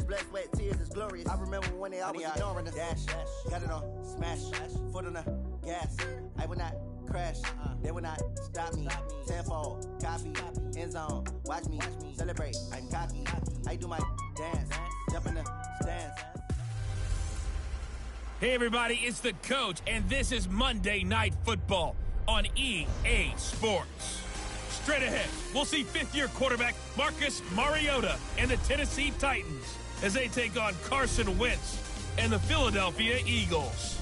blood, sweat, tears is glorious. I remember when they always ignoring us. Dash, got it on, smash, foot on the gas. I will not crash, they will not stop me. Tenfold, copy, end zone, watch me celebrate. I'm cocky, I do my dance, jump in the stands. Hey everybody, it's the coach, and this is Monday Night Football on EA Sports. Straight ahead, we'll see fifth-year quarterback Marcus Mariota and the Tennessee Titans as they take on Carson Wentz and the Philadelphia Eagles.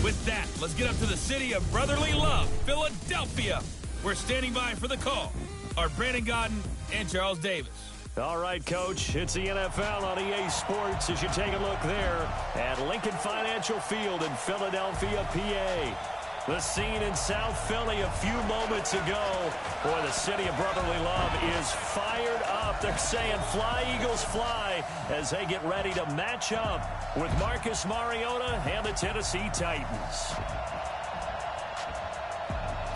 With that, let's get up to the city of brotherly love, Philadelphia. We're standing by for the call are Brandon Godden and Charles Davis. All right, Coach, it's the NFL on EA Sports as you take a look there at Lincoln Financial Field in Philadelphia, PA. The scene in South Philly a few moments ago. Boy, the city of brotherly love is fired up. They're saying, fly, Eagles, fly, as they get ready to match up with Marcus Mariota and the Tennessee Titans.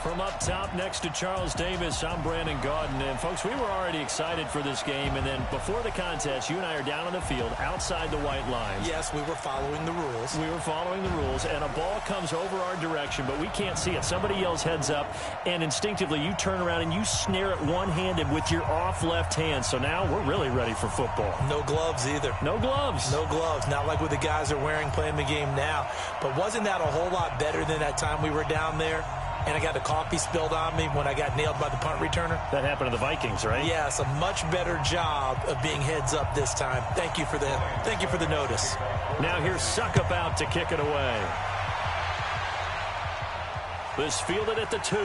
From up top next to Charles Davis, I'm Brandon Godden. And, folks, we were already excited for this game. And then before the contest, you and I are down on the field outside the white lines. Yes, we were following the rules. We were following the rules, and a ball comes over our direction, but we can't see it. Somebody yells heads up, and instinctively you turn around and you snare it one-handed with your off left hand. So now we're really ready for football. No gloves either. No gloves. No gloves. Not like what the guys are wearing playing the game now. But wasn't that a whole lot better than that time we were down there? And I got the coffee spilled on me when I got nailed by the punt returner. That happened to the Vikings, right? Yes, a much better job of being heads up this time. Thank you for the notice. Now here's Suckup out to kick it away. This fielded at the 2.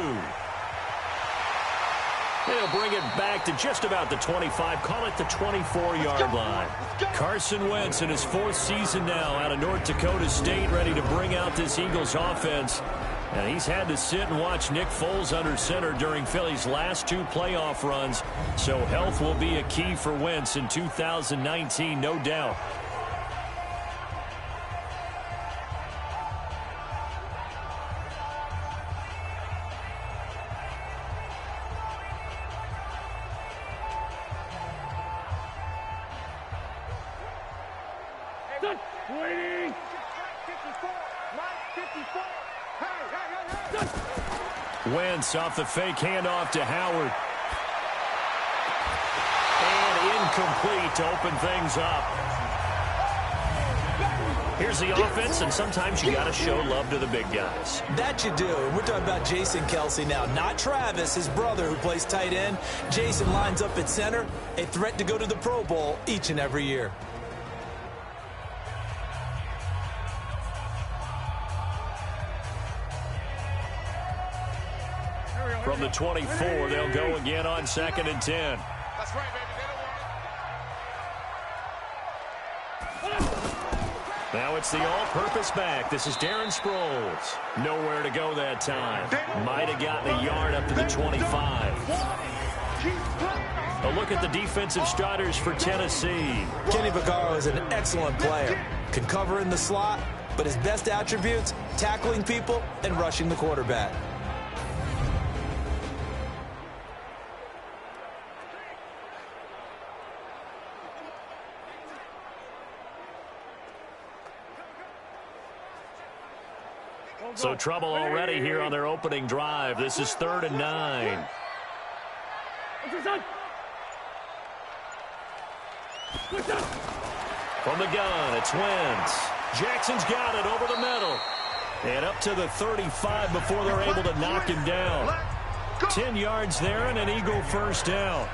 They'll bring it back to just about the 25. Call it the 24-yard line. Carson Wentz in his 4th season now out of North Dakota State, ready to bring out this Eagles offense. And he's had to sit and watch Nick Foles under center during Philly's last 2 playoff runs. So health will be a key for Wentz in 2019, no doubt. Wentz off the fake handoff to Howard. And incomplete to open things up. Here's the offense, and sometimes you got to show love to the big guys. That you do. We're talking about Jason Kelce now, not Travis, his brother, who plays tight end. Jason lines up at center, a threat to go to the Pro Bowl each and every year. From the 24, they'll go again on 2nd and 10. That's right, baby. They don't want. Now it's the all-purpose back. This is Darren Sproles. Nowhere to go that time. Might have gotten a yard up to the 25. A look at the defensive starters for Tennessee. Kenny Vaccaro is an excellent player. Can cover in the slot, but his best attributes, tackling people and rushing the quarterback. So trouble already here on their opening drive. This is 3rd and 9. From the gun, it's Wentz. Jackson's got it over the middle. And up to the 35 before they're able to knock him down. 10 yards there and an Eagle first down.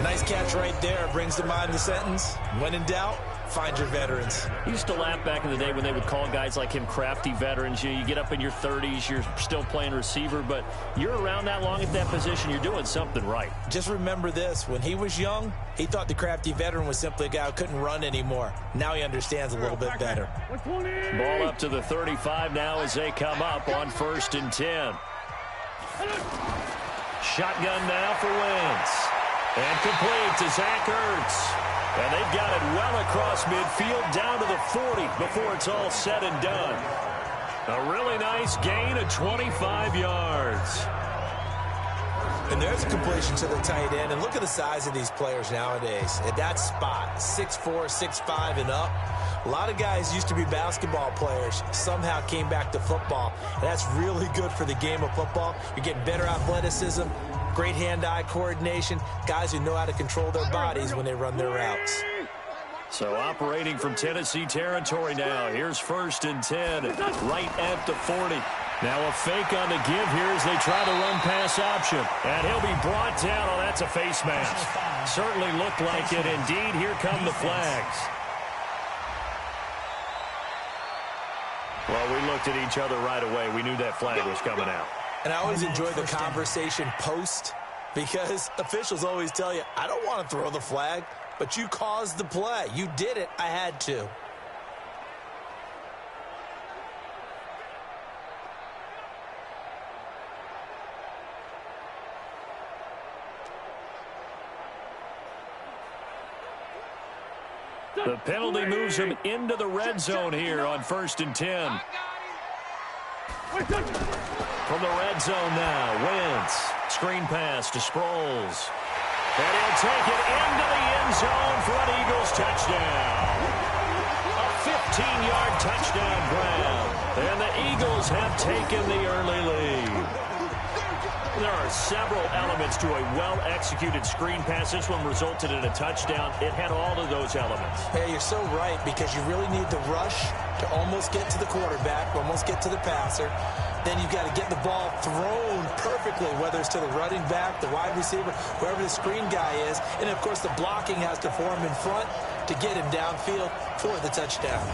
Nice catch right there. Brings to mind the sentence, when in doubt, find your veterans. I used to laugh back in the day when they would call guys like him crafty veterans. You get up in your 30s, you're still playing receiver, but you're around that long at that position, you're doing something right. Just remember this. When he was young, he thought the crafty veteran was simply a guy who couldn't run anymore. Now he understands a little bit better. Ball up to the 35 now as they come up on 1st and 10. Shotgun now for Wentz. And complete to Zach Ertz. And they've got it well across midfield down to the 40 before it's all said and done. A really nice gain of 25 yards. And there's a completion to the tight end. And look at the size of these players nowadays. At that spot, 6'4", 6'5", and up. A lot of guys used to be basketball players, somehow came back to football. And that's really good for the game of football. You're getting better athleticism, great hand-eye coordination, guys who know how to control their bodies when they run their routes. So operating from Tennessee territory now. Here's 1st and 10, right at the 40. Now a fake on the give here as they try the run-pass option. And he'll be brought down. Oh, that's a face mask. Certainly looked like it. Indeed, here come the flags. Well, we looked at each other right away. We knew that flag was coming out. And I always enjoy the conversation post because officials always tell you, I don't want to throw the flag, but you caused the play. You did it. I had to. The penalty moves him into the red zone here on 1st and 10. From the red zone now, Wentz. Screen pass to Sproles. And he'll take it into the end zone for an Eagles touchdown. A 15-yard touchdown grab. And the Eagles have taken the early lead. There are several elements to a well-executed screen pass. This one resulted in a touchdown. It had all of those elements. Yeah, you're so right, because you really need the rush to almost get to the quarterback, almost get to the passer. Then you've got to get the ball thrown perfectly, whether it's to the running back, the wide receiver, whoever the screen guy is. And, of course, the blocking has to form in front to get him downfield for the touchdown.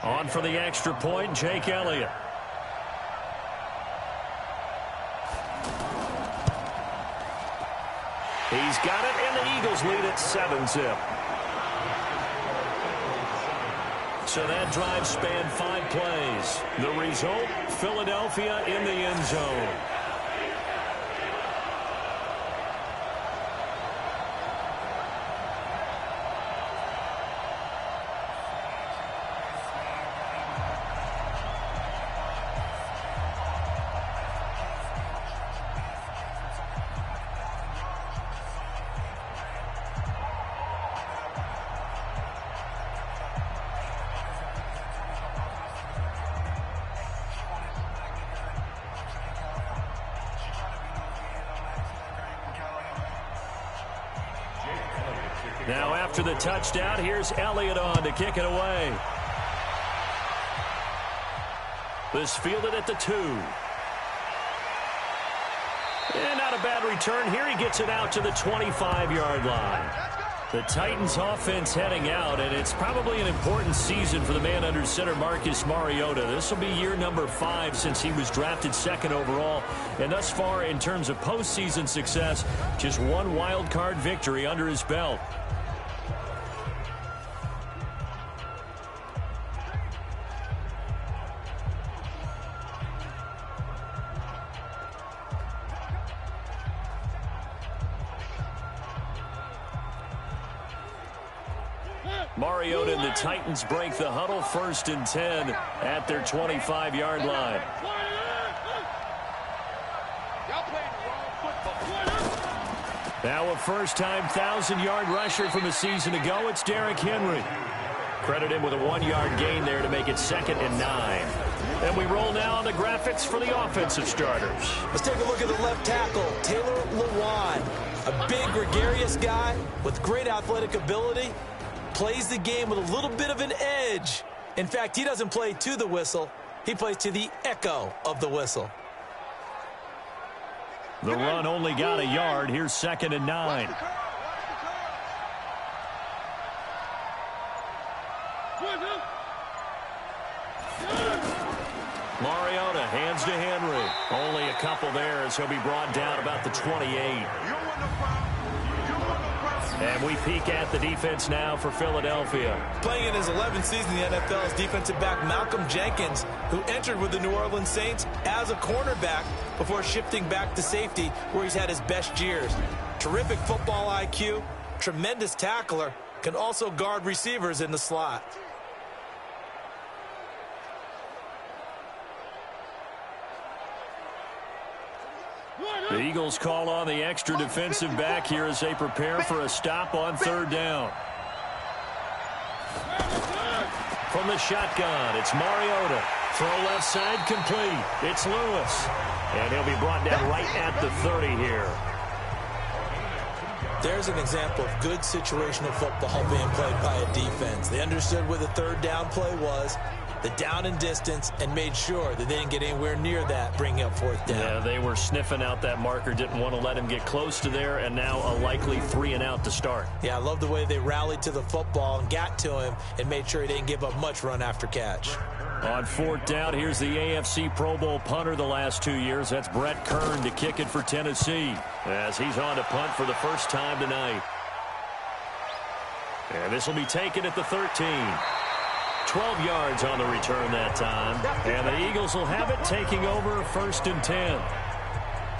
On for the extra point, Jake Elliott. He's got it, and the Eagles lead at 7-zip. So that drive spanned 5 plays. The result, Philadelphia in the end zone. Now after the touchdown, here's Elliott on to kick it away. This fielded at the 2. And not a bad return here. He gets it out to the 25-yard line. The Titans offense heading out, and it's probably an important season for the man under center, Marcus Mariota. This will be year number 5 since he was drafted 2nd overall. And thus far, in terms of postseason success, just one wild card victory under his belt. Mariota and the Titans break the huddle. 1st and 10 at their 25-yard line. Now a first-time 1,000-yard rusher from a season ago. It's Derrick Henry. Credit him with a 1-yard gain there to make it 2nd and 9. And we roll now on the graphics for the offensive starters. Let's take a look at the left tackle, Taylor Lewan. A big, gregarious guy with great athletic ability. Plays the game with a little bit of an edge. In fact, he doesn't play to the whistle. He plays to the echo of the whistle. The run only got a yard. Here's 2nd and 9. Mariota hands to Henry. Only a couple there as he'll be brought down about the 28. And we peek at the defense now for Philadelphia. Playing in his 11th season in the NFL is defensive back Malcolm Jenkins, who entered with the New Orleans Saints as a cornerback before shifting back to safety, where he's had his best years. Terrific football IQ, tremendous tackler, can also guard receivers in the slot. The Eagles call on the extra defensive back here as they prepare for a stop on third down. From the shotgun, it's Mariota. Throw left side complete. It's Lewis. And he'll be brought down right at the 30 here. There's an example of good situational football being played by a defense. They understood where the third down play was, the down and distance, and made sure that they didn't get anywhere near that, bringing up fourth down. Yeah, they were sniffing out that marker, didn't want to let him get close to there, and now a likely 3 and out to start. Yeah, I love the way they rallied to the football and got to him and made sure he didn't give up much run after catch. On fourth down, here's the AFC Pro Bowl punter the last 2 years. That's Brett Kern to kick it for Tennessee as he's on to punt for the first time tonight. And this will be taken at the 13. 12 yards on the return that time. And the Eagles will have it, taking over 1st and 10.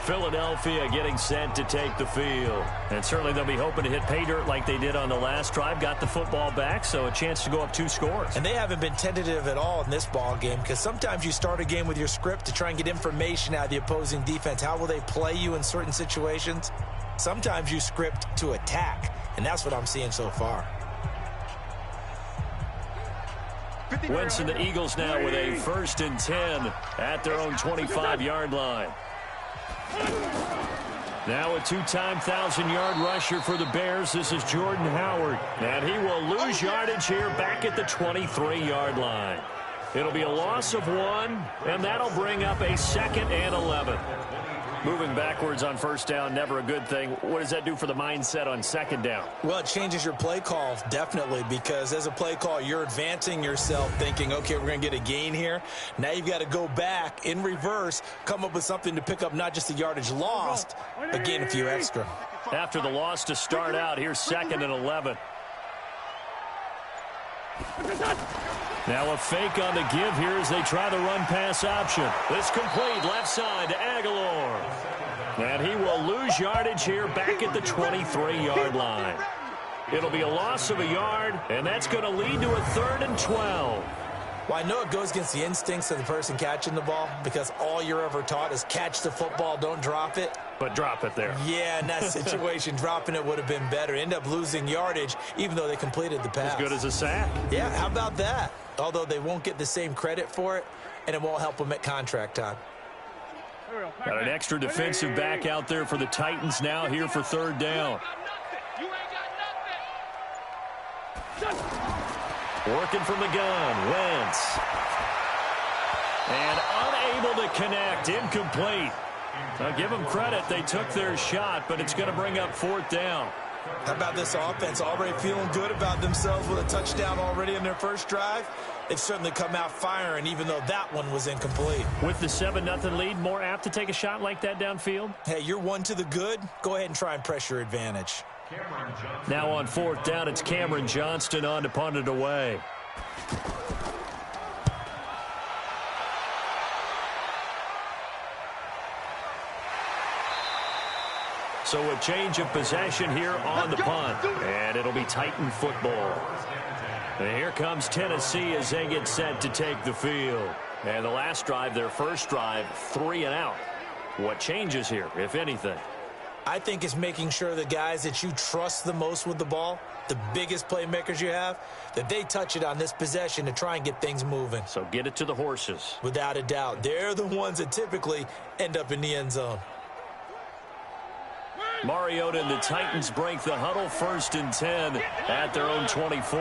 Philadelphia getting set to take the field. And certainly they'll be hoping to hit pay dirt like they did on the last drive. Got the football back, so a chance to go up 2 scores. And they haven't been tentative at all in this ball game, because sometimes you start a game with your script to try and get information out of the opposing defense. How will they play you in certain situations? Sometimes you script to attack, and that's what I'm seeing so far. Wentz and the Eagles now with a 1st and 10 at their own 25-yard line. Now a 2-time 1,000-yard rusher for the Bears. This is Jordan Howard. And he will lose yardage here back at the 23-yard line. It'll be a loss of 1, and that'll bring up a 2nd and 11. Moving backwards on first down, never a good thing. What does that do for the mindset on 2nd down? Well, it changes your play call, definitely, because as a play call, you're advancing yourself thinking, okay, we're going to get a gain here. Now you've got to go back in reverse, come up with something to pick up not just the yardage lost, but gain a few extra. After the loss to start out, here's 2nd and 11. Now a fake on the give here as they try the run-pass option. It's complete left side to Aguilar. And he will lose yardage here back at the 23-yard line. It'll be a loss of a yard, and that's going to lead to a 3rd and 12. Well, I know it goes against the instincts of the person catching the ball, because all you're ever taught is catch the football, don't drop it. But drop it there. Yeah, in that situation, dropping it would have been better. End up losing yardage, even though they completed the pass. As good as a sack. Yeah, how about that? Although they won't get the same credit for it, and it won't help them at contract time. Got an extra defensive back out there for the Titans now here for 3rd down. Working from the gun, Wentz. And unable to connect, incomplete. Now give them credit, they took their shot, but it's going to bring up 4th down. How about this offense already feeling good about themselves with a touchdown already in their first drive? They've certainly come out firing, even though that one was incomplete. With the 7-0 lead, more apt to take a shot like that downfield? Hey, you're 1 to the good. Go ahead and try and press your advantage. Now on 4th down, it's Cameron Johnston on to punt it away. So a change of possession here on the punt, and it'll be Titan football. And here comes Tennessee as they get set to take the field. And the last drive, their first drive, 3 and out. What changes here, if anything? I think it's making sure the guys that you trust the most with the ball, the biggest playmakers you have, that they touch it on this possession to try and get things moving. So get it to the horses. Without a doubt. They're the ones that typically end up in the end zone. Mariota and the Titans break the huddle, 1st and 10 at their own 24.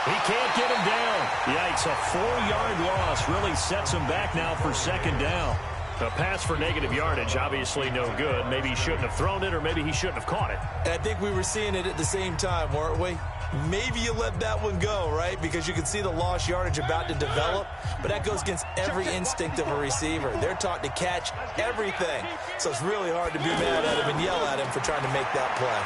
He can't get him down. Yikes, a 4-yard loss really sets him back now for 2nd down. A pass for negative yardage, obviously no good. Maybe he shouldn't have thrown it, or maybe he shouldn't have caught it. And I think we were seeing it at the same time, weren't we? Maybe you let that one go, right? Because you can see the lost yardage about to develop. But that goes against every instinct of a receiver. They're taught to catch everything. So it's really hard to be mad at him and yell at him for trying to make that play.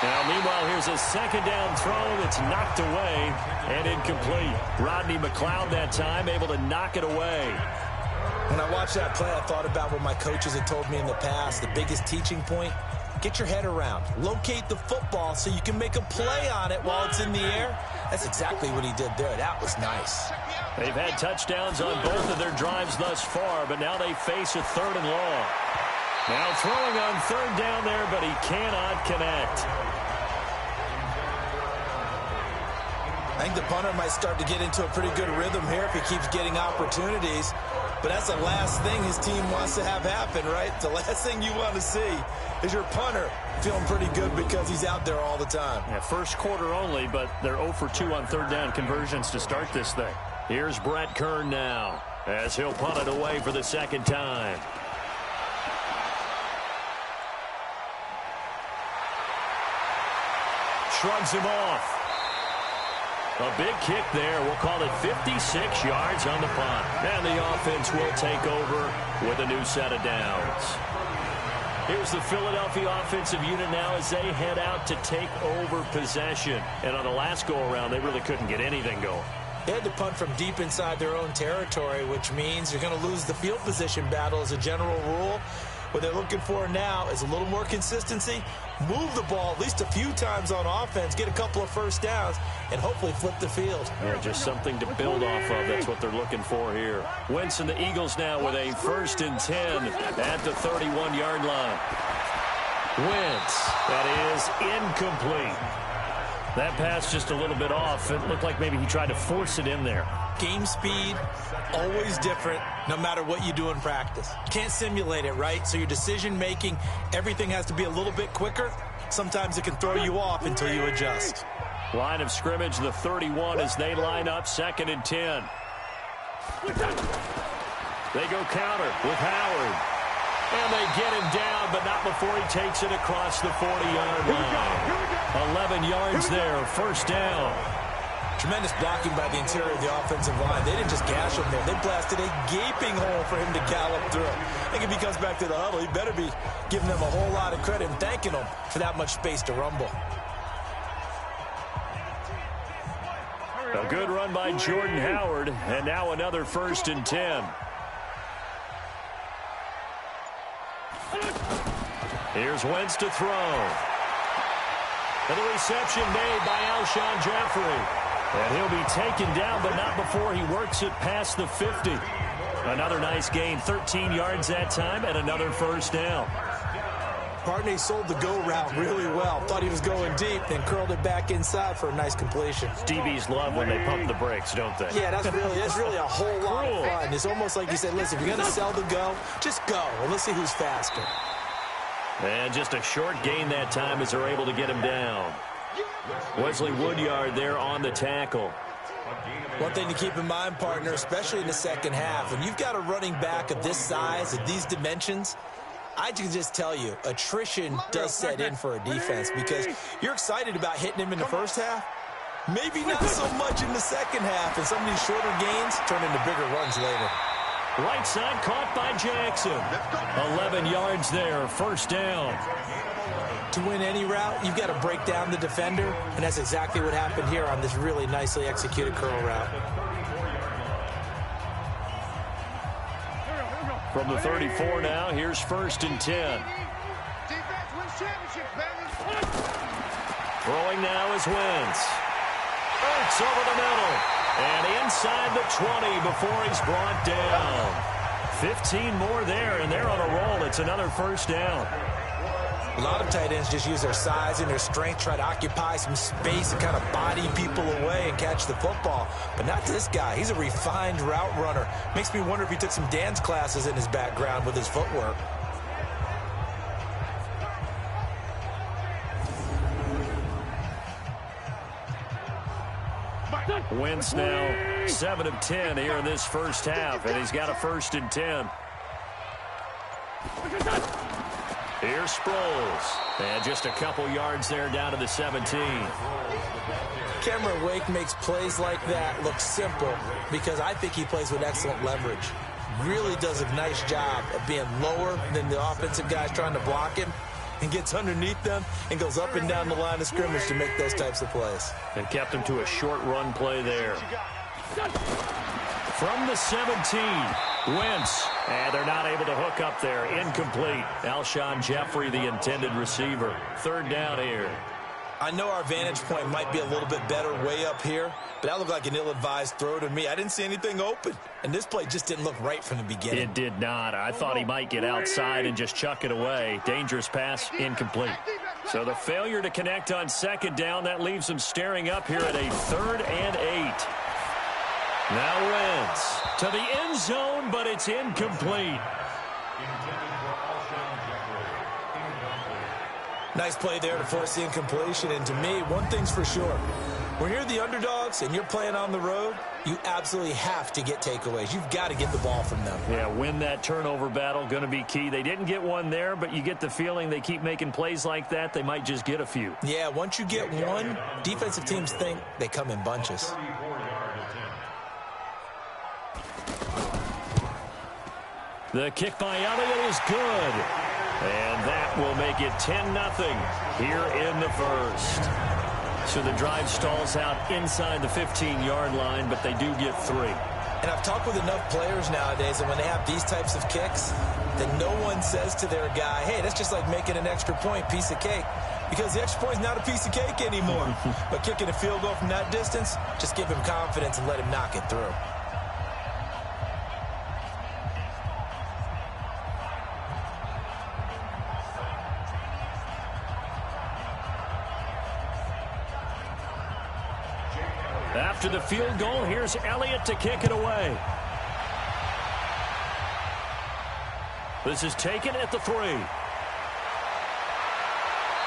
Now, meanwhile, here's a 2nd down throw that's knocked away and incomplete. Rodney McLeod that time able to knock it away. When I watched that play, I thought about what my coaches had told me in the past. The biggest teaching point, get your head around, locate the football so you can make a play on it while it's in the air. That's exactly what he did there. That was nice. They've had touchdowns on both of their drives thus far, but now they face a 3rd and long. Now throwing on 3rd down there, but he cannot connect. I think the punter might start to get into a pretty good rhythm here if he keeps getting opportunities. But that's the last thing his team wants to have happen, right? The last thing you want to see is your punter feeling pretty good because he's out there all the time. Yeah, first quarter only, but they're 0 for 2 on 3rd down conversions to start this thing. Here's Brett Kern now as he'll punt it away for the 2nd time. Shrugs him off. A big kick there. We'll call it 56 yards on the punt. And the offense will take over with a new set of downs. Here's the Philadelphia offensive unit now as they head out to take over possession. And on the last go-around, they really couldn't get anything going. They had to punt from deep inside their own territory, which means you're going to lose the field position battle as a general rule. What they're looking for now is a little more consistency, move the ball at least a few times on offense, get a couple of first downs, and hopefully flip the field. Yeah, just something to build off of. That's what they're looking for here. Wentz and the Eagles now with a 1st and 10 at the 31-yard line. Wentz, that is incomplete. That pass just a little bit off. It looked like maybe he tried to force it in there. Game speed, always different, no matter what you do in practice. Can't simulate it, right? So your decision-making, everything has to be a little bit quicker. Sometimes it can throw you off until you adjust. Line of scrimmage, the 31 as they line up 2nd and 10. They go counter with Howard. And they get him down, but not before he takes it across the 40-yard line. 11 yards there, 1st down. Tremendous blocking by the interior of the offensive line. They didn't just gash him there. They blasted a gaping hole for him to gallop through. I think if he comes back to the huddle, he better be giving them a whole lot of credit and thanking them for that much space to rumble. A good run by Jordan Howard, and now another 1st and 10. Here's Wentz to throw. And the reception made by Alshon Jeffrey. And he'll be taken down, but not before he works it past the 50. Another nice gain, 13 yards that time, and another 1st down. Partney sold the go route really well. Thought he was going deep, then curled it back inside for a nice completion. DBs love when they pump the brakes, don't they? Yeah, that's really a whole lot of fun. It's almost like you said, listen, if you're going to sell the go, just go. And let's see who's faster. And just a short gain that time as they're able to get him down. Wesley Woodyard there on the tackle. One thing to keep in mind, partner, especially in the 2nd half, when you've got a running back of this size, of these dimensions, I can just tell you, attrition does set in for a defense because you're excited about hitting him in the 1st half. Maybe not so much in the 2nd half, and some of these shorter gains turn into bigger runs later. Right side caught by Jackson. 11 yards there, 1st down. To win any route, you've got to break down the defender, and that's exactly what happened here on this really nicely executed curl route. From the 34 now, here's 1st and 10. Throwing now is Wentz. Wentz over the middle. And inside the 20 before he's brought down. 15 more there, and they're on a roll. It's another 1st down. A lot of tight ends just use their size and their strength, try to occupy some space and kind of body people away and catch the football. But not this guy. He's a refined route runner. Makes me wonder if he took some dance classes in his background with his footwork. Wentz now 7 of 10 here in this 1st half, and he's got a 1st and 10. Here's Sproles. And just a couple yards there down to the 17. Cameron Wake makes plays like that look simple because I think he plays with excellent leverage. Really does a nice job of being lower than the offensive guys trying to block him and gets underneath them and goes up and down the line of scrimmage to make those types of plays. And kept him to a short run play there. From the 17, Wentz, and they're not able to hook up there. Incomplete. Alshon Jeffrey, the intended receiver. Third down here. I know our vantage point might be a little bit better way up here, but that looked like an ill-advised throw to me. I didn't see anything open, and this play just didn't look right from the beginning. It did not. I thought he might get outside and just chuck it away. Dangerous pass, incomplete. So the failure to connect on second down, that leaves them staring up here at a 3rd and 8. Now Wentz to the end zone, but it's incomplete. Nice play there to force the incompletion. And to me, one thing's for sure. When you're the underdogs and you're playing on the road, you absolutely have to get takeaways. You've got to get the ball from them. Yeah, win that turnover battle, going to be key. They didn't get one there, but you get the feeling they keep making plays like that, they might just get a few. Yeah, once you get one, defensive teams think they come in bunches. The kick by Elliott is good. And that will make it 10-0 here in the first. So the drive stalls out inside the 15-yard line, but they do get 3. And I've talked with enough players nowadays, and when they have these types of kicks, then no one says to their guy, hey, that's just like making an extra point, piece of cake. Because the extra point is not a piece of cake anymore. But kicking a field goal from that distance, just give him confidence and let him knock it through. After the field goal, here's Elliott to kick it away. This is taken at the 3.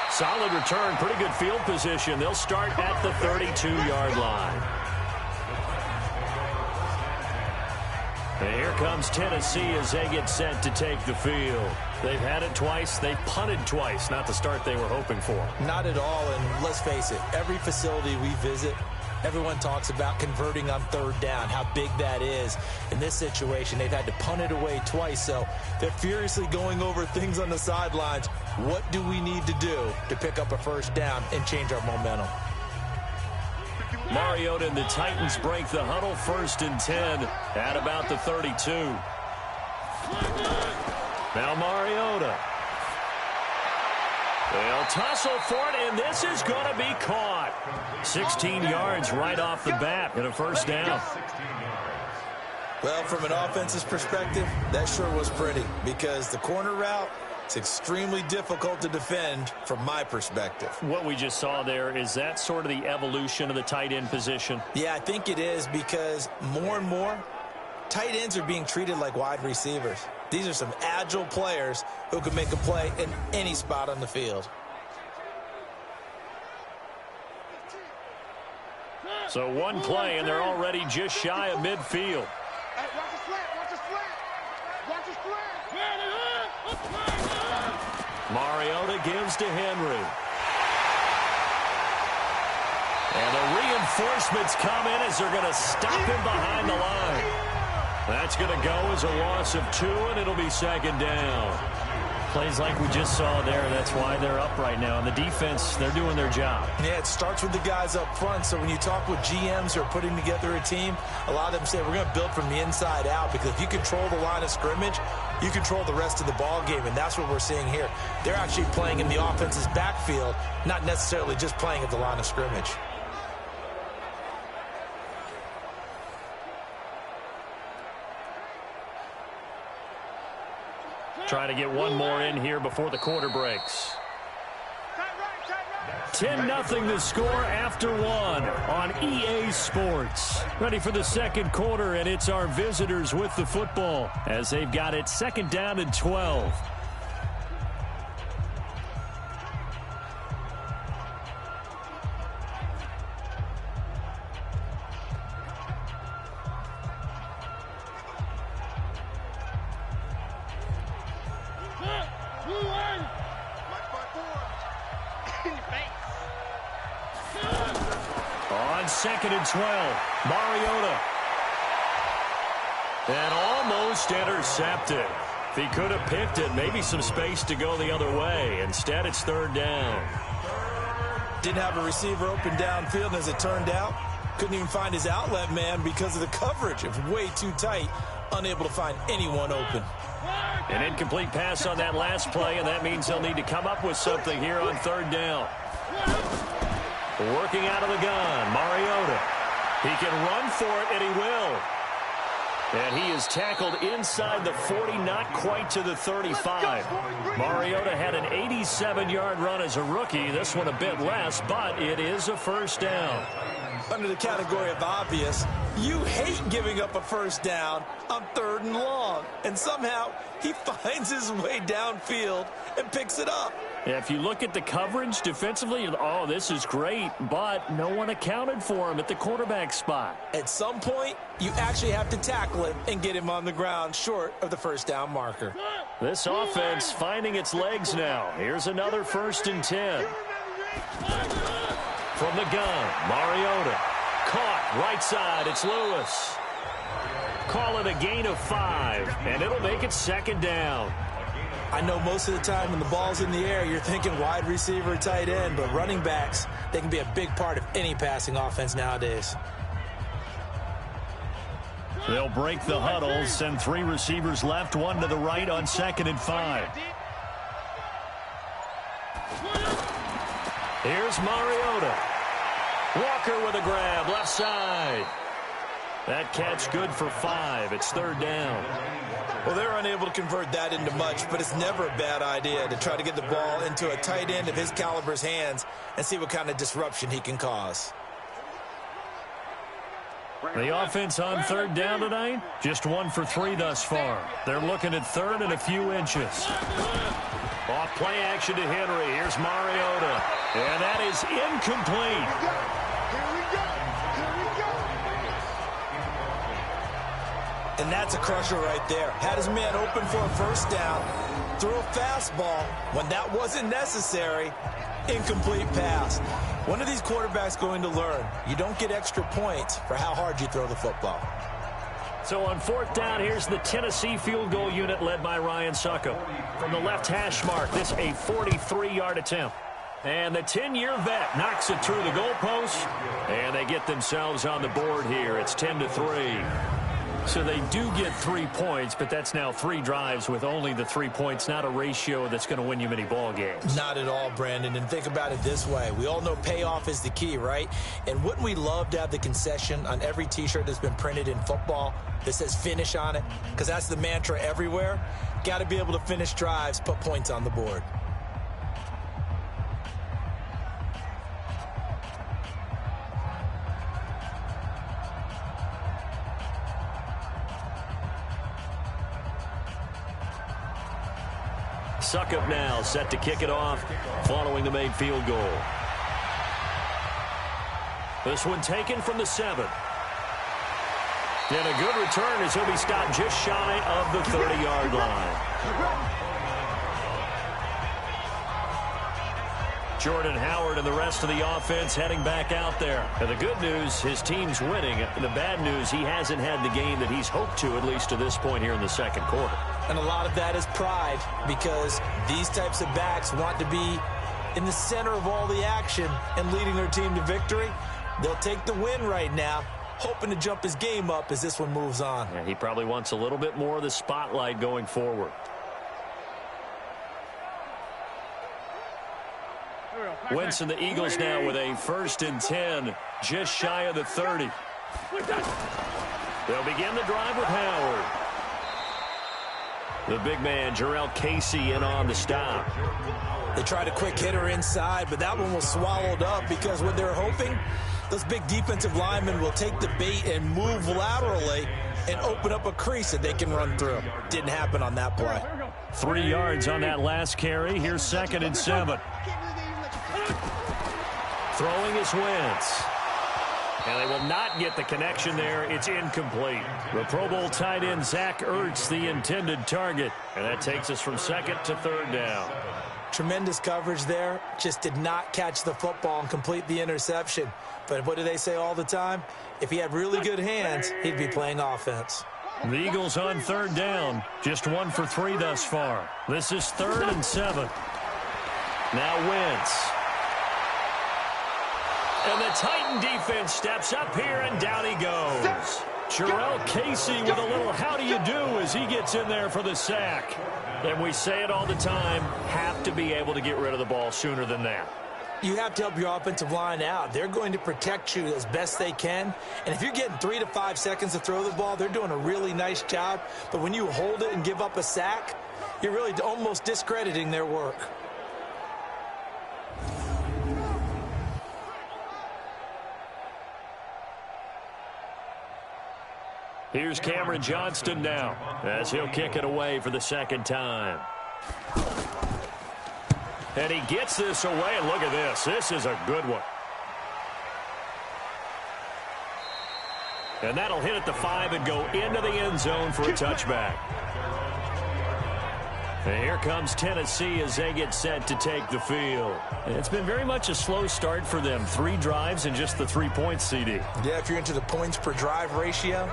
Solid return, pretty good field position. They'll start at the 32-yard line. And here comes Tennessee as they get set to take the field. They've had it twice. They've punted twice. Not the start they were hoping for. Not at all, and let's face it, every facility we visit, everyone talks about converting on 3rd down, how big that is. In this situation, they've had to punt it away twice, so they're furiously going over things on the sidelines. What do we need to do to pick up a 1st down and change our momentum? Mariota and the Titans break the huddle, 1st and 10 at about the 32. Now Mariota. They'll tussle for it, and this is going to be caught. 16 yards right off the bat and a 1st down. Well, from an offense's perspective, that sure was pretty because the corner route is extremely difficult to defend from my perspective. What we just saw there, is that sort of the evolution of the tight end position? Yeah, I think it is because more and more, tight ends are being treated like wide receivers. These are some agile players who can make a play in any spot on the field. So one play, and they're already just shy of midfield. Hey, watch the slant, watch the slant. Watch the slant. Mariota gives to Henry. And the reinforcements come in as they're going to stop him behind the line. That's going to go as a loss of 2, and it'll be 2nd down. Plays like we just saw there. That's why they're up right now. And the defense, they're doing their job. Yeah, it starts with the guys up front. So when you talk with GMs who are putting together a team, a lot of them say we're going to build from the inside out because if you control the line of scrimmage, you control the rest of the ball game, and that's what we're seeing here. They're actually playing in the offense's backfield, not necessarily just playing at the line of scrimmage. Trying to get one more in here before the quarter breaks. 10-0 the score after 1 on EA Sports. Ready for the 2nd quarter, and it's our visitors with the football as they've got it 2nd down and 12. On 2nd and 12, Mariota. And almost intercepted. If he could have picked it, maybe some space to go the other way. Instead, it's 3rd down. Didn't have a receiver open downfield, and as it turned out, Couldn't even find his outlet man because of the coverage. It was way too tight, unable to find anyone open. An incomplete pass on that last play, and that means they'll need to come up with something here on third down. Working out of the gun, Mariota. He can run for it, and he will. And he is tackled inside the 40, not quite to the 35. Mariota had an 87-yard run as a rookie. This one a bit less, but it is a first down. Under the category of obvious, you hate giving up a first down on 3rd and long. And somehow he finds his way downfield and picks it up. Yeah, if you look at the coverage defensively, oh, this is great, but no one accounted for him at the quarterback spot. At some point, you actually have to tackle him and get him on the ground short of the first down marker. This offense finding its legs now. Here's another 1st and 10. From the gun, Mariota. Caught, right side, it's Lewis. Call it a gain of 5, and it'll make it 2nd down. I know most of the time when the ball's in the air, you're thinking wide receiver, tight end, but running backs, they can be a big part of any passing offense nowadays. They'll break the huddle, send 3 receivers left, 1 to the right on 2nd and 5. Here's Mariota. Walker with a grab, left side. That catch good for 5. It's 3rd down. Well, they're unable to convert that into much, but it's never a bad idea to try to get the ball into a tight end of his caliber's hands and see what kind of disruption he can cause. The offense on 3rd down tonight, just 1 for 3 thus far. They're looking at 3rd and a few inches. Off play action to Henry. Here's Mariota. And that is incomplete. And that's a crusher right there. Had his man open for a first down. Threw a fastball when that wasn't necessary. Incomplete pass. When are these quarterbacks going to learn? You don't get extra points for how hard you throw the football. So on 4th down, here's the Tennessee field goal unit led by Ryan Suckup. From the left hash mark, this a 43-yard attempt. And the 10-year vet knocks it through the goalpost. And they get themselves on the board here. It's 10-3. So they do get 3 points, but that's now 3 drives with only the 3 points, not a ratio that's going to win you many ball games. Not at all, Brandon. And think about it this way. We all know payoff is the key, right? And wouldn't we love to have the concession on every T-shirt that's been printed in football that says finish on it? Because that's the mantra everywhere. Got to be able to finish drives, put points on the board. Suckup now set to kick it off following the made field goal. This one taken from the 7. And a good return as he'll be stopped just shy of the 30-yard line. Jordan Howard and the rest of the offense heading back out there. And the good news, his team's winning. The bad news, he hasn't had the game that he's hoped to, at least to this point here in the 2nd quarter. And a lot of that is pride, because these types of backs want to be in the center of all the action and leading their team to victory. They'll take the win right now, hoping to jump his game up as this one moves on. Yeah, he probably wants a little bit more of the spotlight going forward. Wentz and the Eagles now with a 1st and 10, just shy of the 30. They'll begin the drive with Howard. The big man, Jarrell Casey, in on the stop. They tried a quick hitter inside, but that one was swallowed up because what they're hoping, those big defensive linemen will take the bait and move laterally and open up a crease that they can run through. Didn't happen on that play. 3 yards on that last carry. Here's 2nd and 7. Throwing is Wentz. And they will not get the connection there. It's incomplete. The Pro Bowl tight end Zach Ertz, the intended target. And that takes us from 2nd to 3rd down. Tremendous coverage there. Just did not catch the football and complete the interception. But what do they say all the time? If he had really good hands, he'd be playing offense. The Eagles on 3rd down. Just 1 for 3 thus far. This is 3rd and 7. Now Wentz. And the Titan defense steps up here, and down he goes. Jarrell Casey with a little how do you do as he gets in there for the sack. And we say it all the time, have to be able to get rid of the ball sooner than that. You have to help your offensive line out. They're going to protect you as best they can. And if you're getting 3 to 5 seconds to throw the ball, they're doing a really nice job. But when you hold it and give up a sack, you're really almost discrediting their work. Here's Cameron Johnston now as he'll kick it away for the second time. And he gets this away, and look at this. This is a good one. And that'll hit at the 5 and go into the end zone for a touchback. And here comes Tennessee as they get set to take the field. It's been very much a slow start for them. 3 drives and just the 3 points, CD. Yeah, if you're into the points per drive ratio,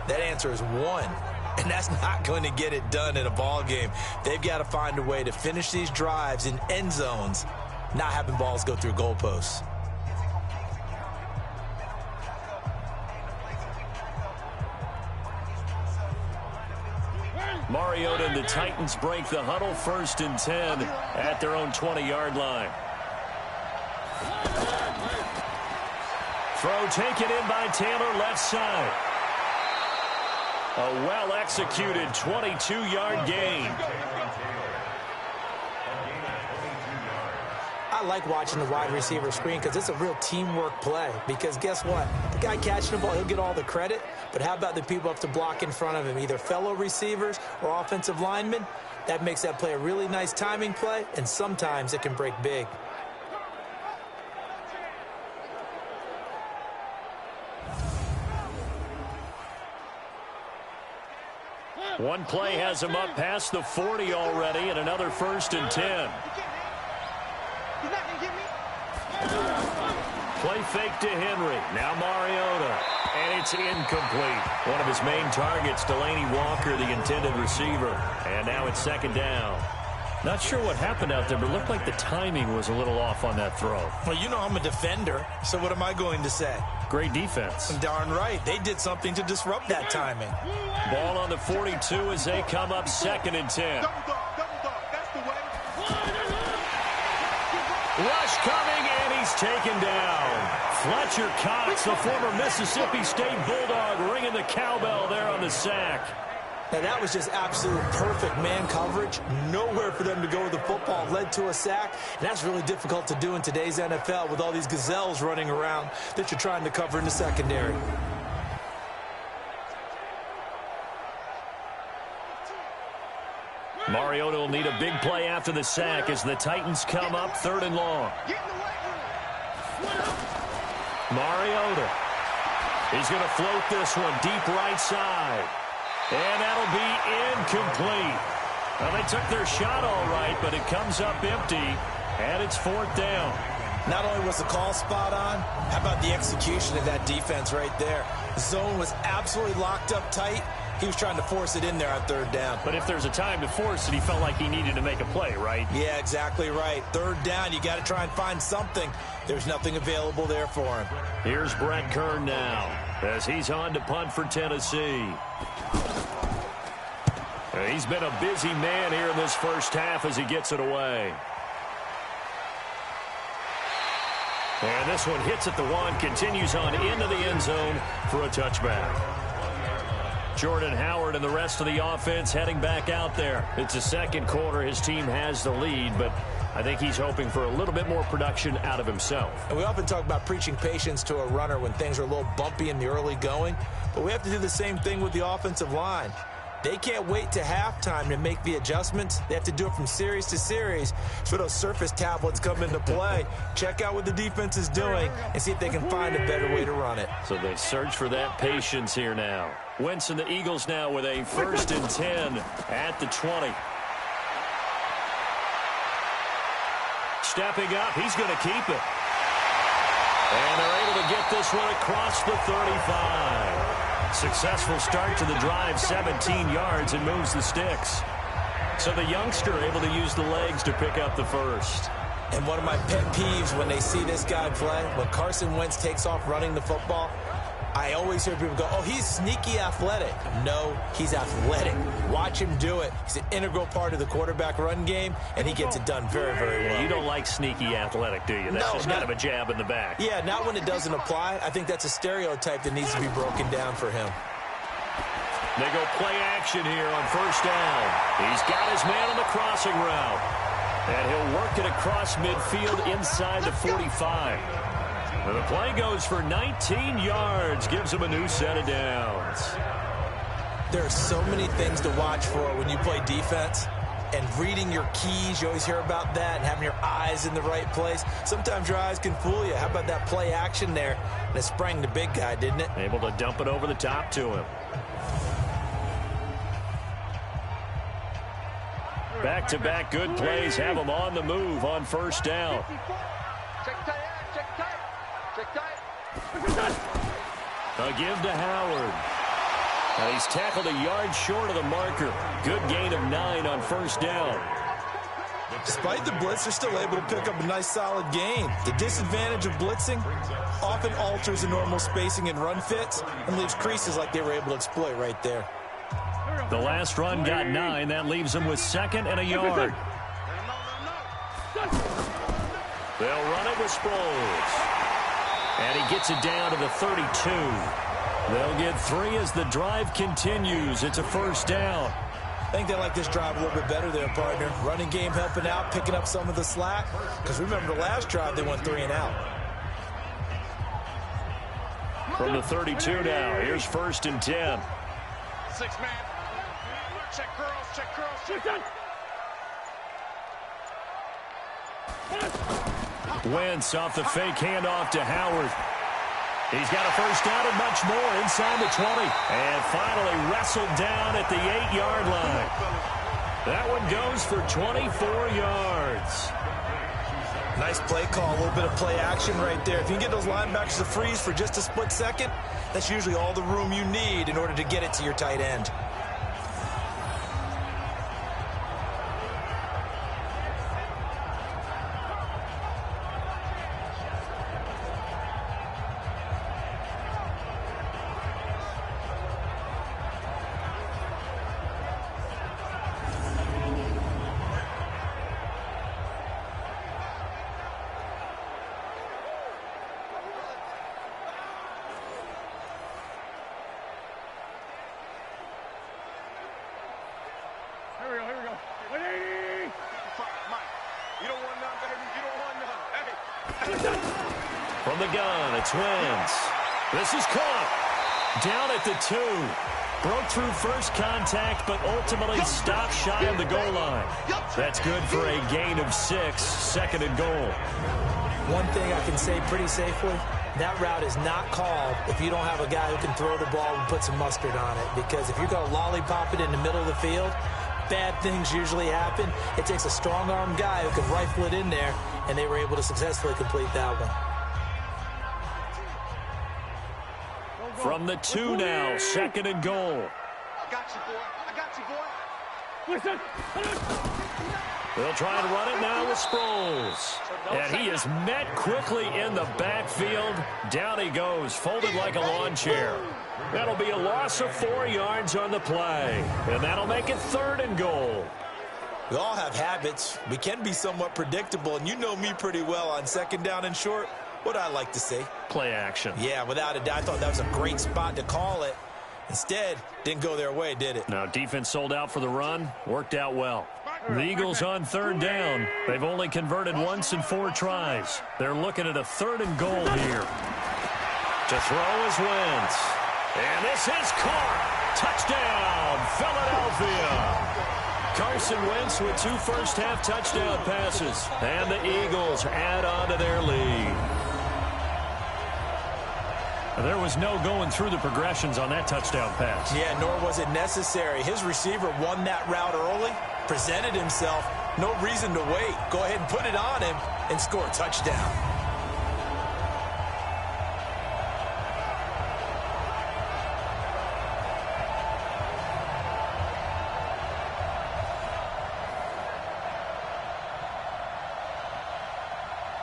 that answer is 1. And that's not going to get it done in a ball game. They've got to find a way to finish these drives in end zones, not having balls go through goalposts. Mariota and the Titans break the huddle, 1st and 10 at their own 20-yard line. Throw taken in by Taylor, left side. A well-executed 22-yard gain. I like watching the wide receiver screen because it's a real teamwork play. Because guess what? The guy catching the ball, he'll get all the credit. But how about the people have to block in front of him, either fellow receivers or offensive linemen? That makes that play a really nice timing play, and sometimes it can break big. One play has him up past the 40 already, and another 1st and 10. Play fake to Henry. Now Mariota. And it's incomplete. One of his main targets, Delaney Walker, the intended receiver. And now it's 2nd down. Not sure what happened out there, but it looked like the timing was a little off on that throw. Well, you know I'm a defender, so what am I going to say? Great defense. Darn right. They did something to disrupt that timing. Ball on the 42 as they come up 2nd and 10. Rush coming, and he's taken down. Fletcher Cox, the former Mississippi State Bulldog, ringing the cowbell there on the sack. Now, that was just absolute perfect man coverage. Nowhere for them to go with the football. Led to a sack, and that's really difficult to do in today's NFL with all these gazelles running around that you're trying to cover in the secondary. Mariota will need a big play after the sack as the Titans come up 3rd and long. Mariota. He's going to float this one deep right side. And that'll be incomplete. Well, they took their shot all right, but it comes up empty, and it's 4th down. Not only was the call spot on, how about the execution of that defense right there? The zone was absolutely locked up tight. He was trying to force it in there on 3rd down. But if there's a time to force it, he felt like he needed to make a play, right? Yeah, exactly right. 3rd down, you got to try and find something. There's nothing available there for him. Here's Brett Kern now as he's on to punt for Tennessee. He's been a busy man here in this first half as he gets it away. And this one hits at the 1, continues on into the end zone for a touchback. Jordan Howard and the rest of the offense heading back out there. It's the 2nd quarter. His team has the lead, but I think he's hoping for a little bit more production out of himself. And we often talk about preaching patience to a runner when things are a little bumpy in the early going, but we have to do the same thing with the offensive line. They can't wait to halftime to make the adjustments. They have to do it from series to series. So those surface tablets come into play. Check out what the defense is doing and see if they can find a better way to run it. So they search for that patience here now. Wentz and the Eagles now with a 1st and 10 at the 20. Stepping up, he's going to keep it. And they're able to get this one across the 35. Successful start to the drive, 17 yards, and moves the sticks. So the youngster able to use the legs to pick up the first. And one of my pet peeves when they see this guy play, when Carson Wentz takes off running the football, I always hear people go, oh, he's sneaky athletic. No, he's athletic. Watch him do it. He's an integral part of the quarterback run game, and he gets it done very, very well. You don't like sneaky athletic, do you? That's just kind of a jab in the back. Yeah, not when it doesn't apply. I think that's a stereotype that needs to be broken down for him. They go play action here on first down. He's got his man on the crossing route. And he'll work it across midfield inside the 45. And the play goes for 19 yards. Gives him a new set of downs. There are so many things to watch for when you play defense. And reading your keys, you always hear about that, and having your eyes in the right place. Sometimes your eyes can fool you. How about that play action there? And it sprang the big guy, didn't it? Able to dump it over the top to him. Back-to-back good plays have him on the move on first down. A give to Howard. And he's tackled a yard short of the marker. Good gain of 9 on first down. Despite the blitz, they're still able to pick up a nice solid gain. The disadvantage of blitzing often alters the normal spacing and run fits and leaves creases like they were able to exploit right there. The last run got 9. That leaves them with 2nd and a yard. They'll run it with Sproles. And he gets it down to the 32. They'll get 3 as the drive continues. It's a first down. I think they like this drive a little bit better there, partner. Running game helping out, picking up some of the slack. Because remember, the last drive, they went 3 and out. From the 32 now, here's 1st and 10. 6-man. Check curls, check curls, check curls. Wentz off the fake handoff to Howard. He's got a first down and much more inside the 20. And finally wrestled down at the 8-yard line. That one goes for 24 yards. Nice play call, a little bit of play action right there. If you can get those linebackers to freeze for just a split second, that's usually all the room you need in order to get it to your tight end. From the gun, it's Wentz. This is caught. Down at the 2. Broke through first contact, but ultimately stopped shy of the goal line. That's good for a gain of 6, 2nd and goal. One thing I can say pretty safely, that route is not called if you don't have a guy who can throw the ball and put some mustard on it. Because if you're going to lollipop it in the middle of the field, bad things usually happen. It takes a strong-armed guy who can rifle it in there, and they were able to successfully complete that one. From the 2 now, 2nd and goal. I got you, boy. I got you, boy. Listen. They'll try and run it now with Sproles. And he is met quickly in the backfield. Down he goes, folded like a lawn chair. That'll be a loss of 4 yards on the play. And that'll make it 3rd and goal. We all have habits. We can be somewhat predictable, and you know me pretty well on 2nd down and short. What I like to see. Play action. Yeah, without a doubt. I thought that was a great spot to call it. Instead, didn't go their way, did it? Now, defense sold out for the run. Worked out well. The Eagles on 3rd down. They've only converted once in 4 tries. They're looking at a 3rd and goal here. To throw is Wentz. And this is caught. Touchdown, Philadelphia. Carson Wentz with 2 first-half touchdown passes. And the Eagles add on to their lead. There was no going through the progressions on that touchdown pass. Yeah, nor was it necessary. His receiver won that route early, presented himself. No reason to wait. Go ahead and put it on him and score a touchdown.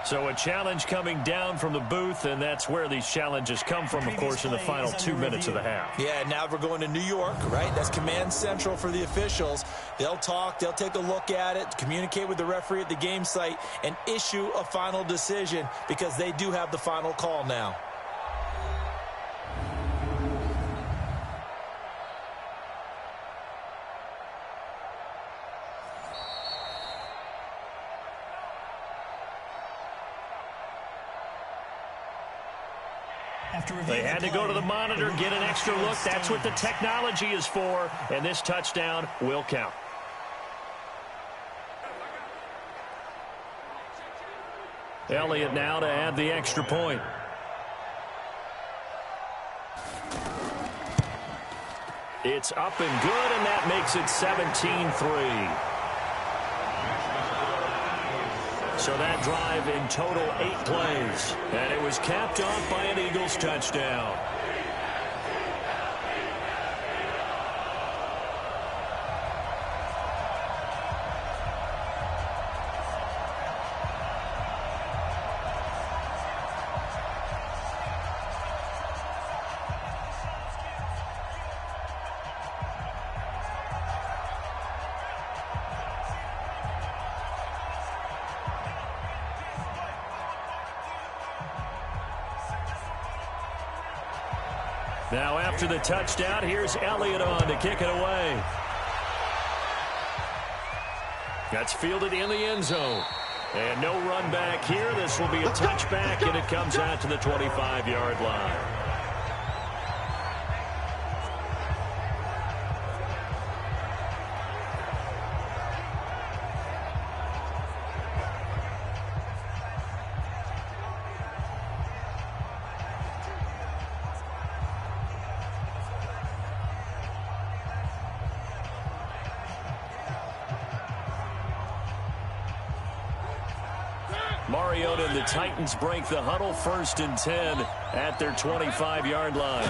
So a challenge coming down from the booth, and that's where these challenges come from, of course, in the final 2 minutes of the half. Yeah, now we're going to New York, right? That's command central for the officials. They'll talk, they'll take a look at it, communicate with the referee at the game site, and issue a final decision because they do have the final call now. They had to go to the monitor, get an extra look. That's what the technology is for, and this touchdown will count. Elliott now to add the extra point. It's up and good, and that makes it 17-3. So that drive in total 8 plays. And it was capped off by an Eagles touchdown. Now after the touchdown, here's Elliott on to kick it away. That's fielded in the end zone. And no run back here. This will be a touchback, and it comes out to the 25-yard line. Mariota and the Titans break the huddle, 1st and 10 at their 25-yard line.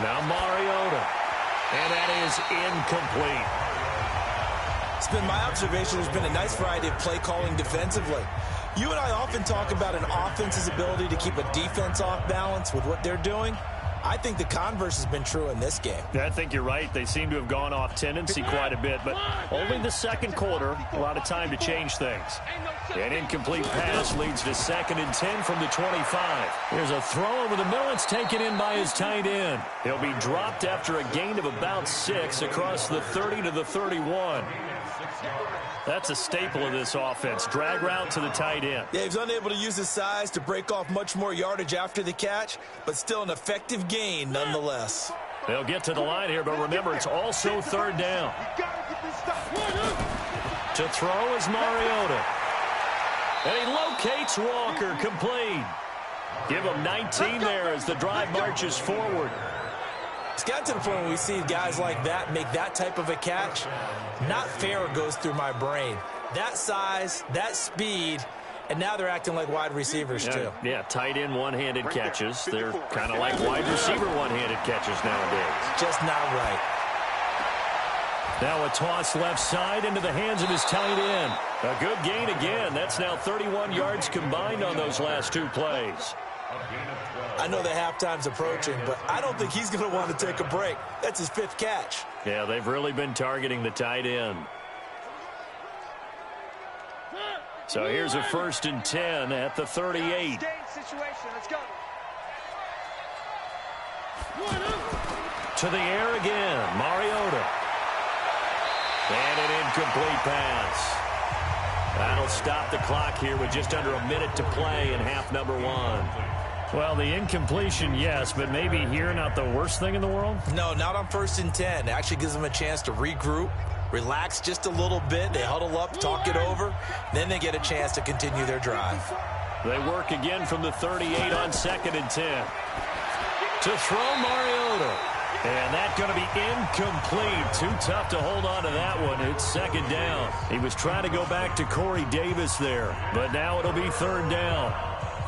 Now Mariota, and that is incomplete. It's been my observation there's been a nice variety of play calling defensively. You and I often talk about an offense's ability to keep a defense off balance with what they're doing. I think the converse has been true in this game. I think you're right. They seem to have gone off tendency quite a bit, but only the second quarter, a lot of time to change things. An incomplete pass leads to 2nd and 10 from the 25. Here's a throw over the middle. It's taken in by his tight end. He'll be dropped after a gain of about 6 across the 30 to the 31. That's a staple of this offense. Drag route to the tight end. Yeah, he's unable to use his size to break off much more yardage after the catch, but still an effective gain nonetheless. They'll get to the line here, but remember, it's also 3rd down. To throw is Mariota. And he locates Walker, complete. Give him 19 there as the drive marches forward. It's got to the point where we see guys like that make that type of a catch. Not fair goes through my brain. That size, that speed, and now they're acting like wide receivers too. Yeah, tight end one-handed catches. They're kind of like wide receiver one-handed catches nowadays. Just not right. Now a toss left side into the hands of his tight end. A good gain again. That's now 31 yards combined on those last 2 plays. I know the halftime's approaching, but I don't think he's going to want to take a break. That's his 5th catch. Yeah, they've really been targeting the tight end. So here's a 1st and 10 at the 38. Let's go. To the air again, Mariota. And an incomplete pass. That'll stop the clock here with just under a minute to play in half number 1. Well, the incompletion, yes, but maybe here not the worst thing in the world? No, not on 1st and 10. It actually gives them a chance to regroup, relax just a little bit. They huddle up, talk it over. Then they get a chance to continue their drive. They work again from the 38 on 2nd and 10. To throw Mariota. And that's going to be incomplete. Too tough to hold on to that one. It's 2nd down. He was trying to go back to Corey Davis there, but now it'll be 3rd down.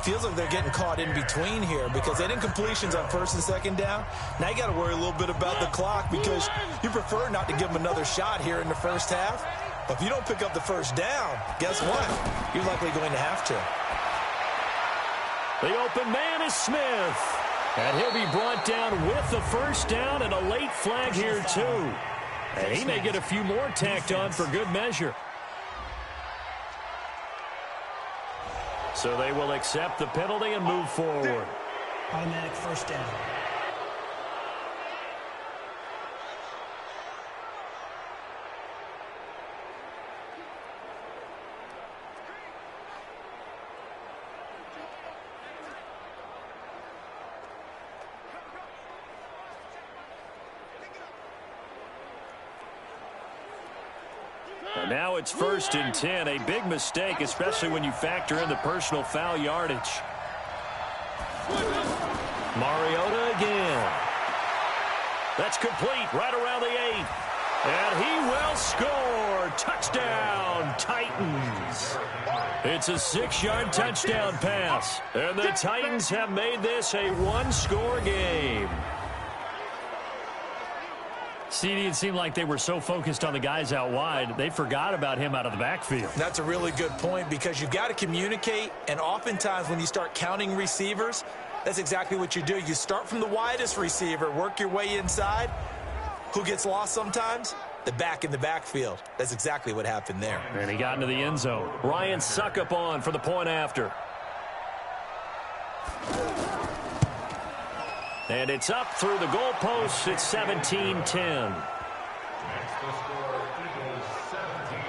Feels like they're getting caught in between here because they had incompletions on 1st and 2nd down. Now you got to worry a little bit about the clock because you prefer not to give them another shot here in the 1st half. If you don't pick up the first down, guess what? You're likely going to have to. The open man is Smith. And he'll be brought down with the first down and a late flag here, too. And he may get a few more tacked on for good measure. So they will accept the penalty and move forward. Automatic first down. And now it's 1st and 10. A big mistake, especially when you factor in the personal foul yardage. Mariota again. That's complete right around the 8. And he will score. Touchdown, Titans. It's a 6-yard touchdown pass. And the Titans have made this a one-score game. CD, it seemed like they were so focused on the guys out wide, they forgot about him out of the backfield. That's a really good point because you've got to communicate, and oftentimes when you start counting receivers, that's exactly what you do. You start from the widest receiver, work your way inside. Who gets lost sometimes? The back in the backfield. That's exactly what happened there. And he got into the end zone. Ryan Suckup on for the point after. And it's up through the goalposts. It's 17-10.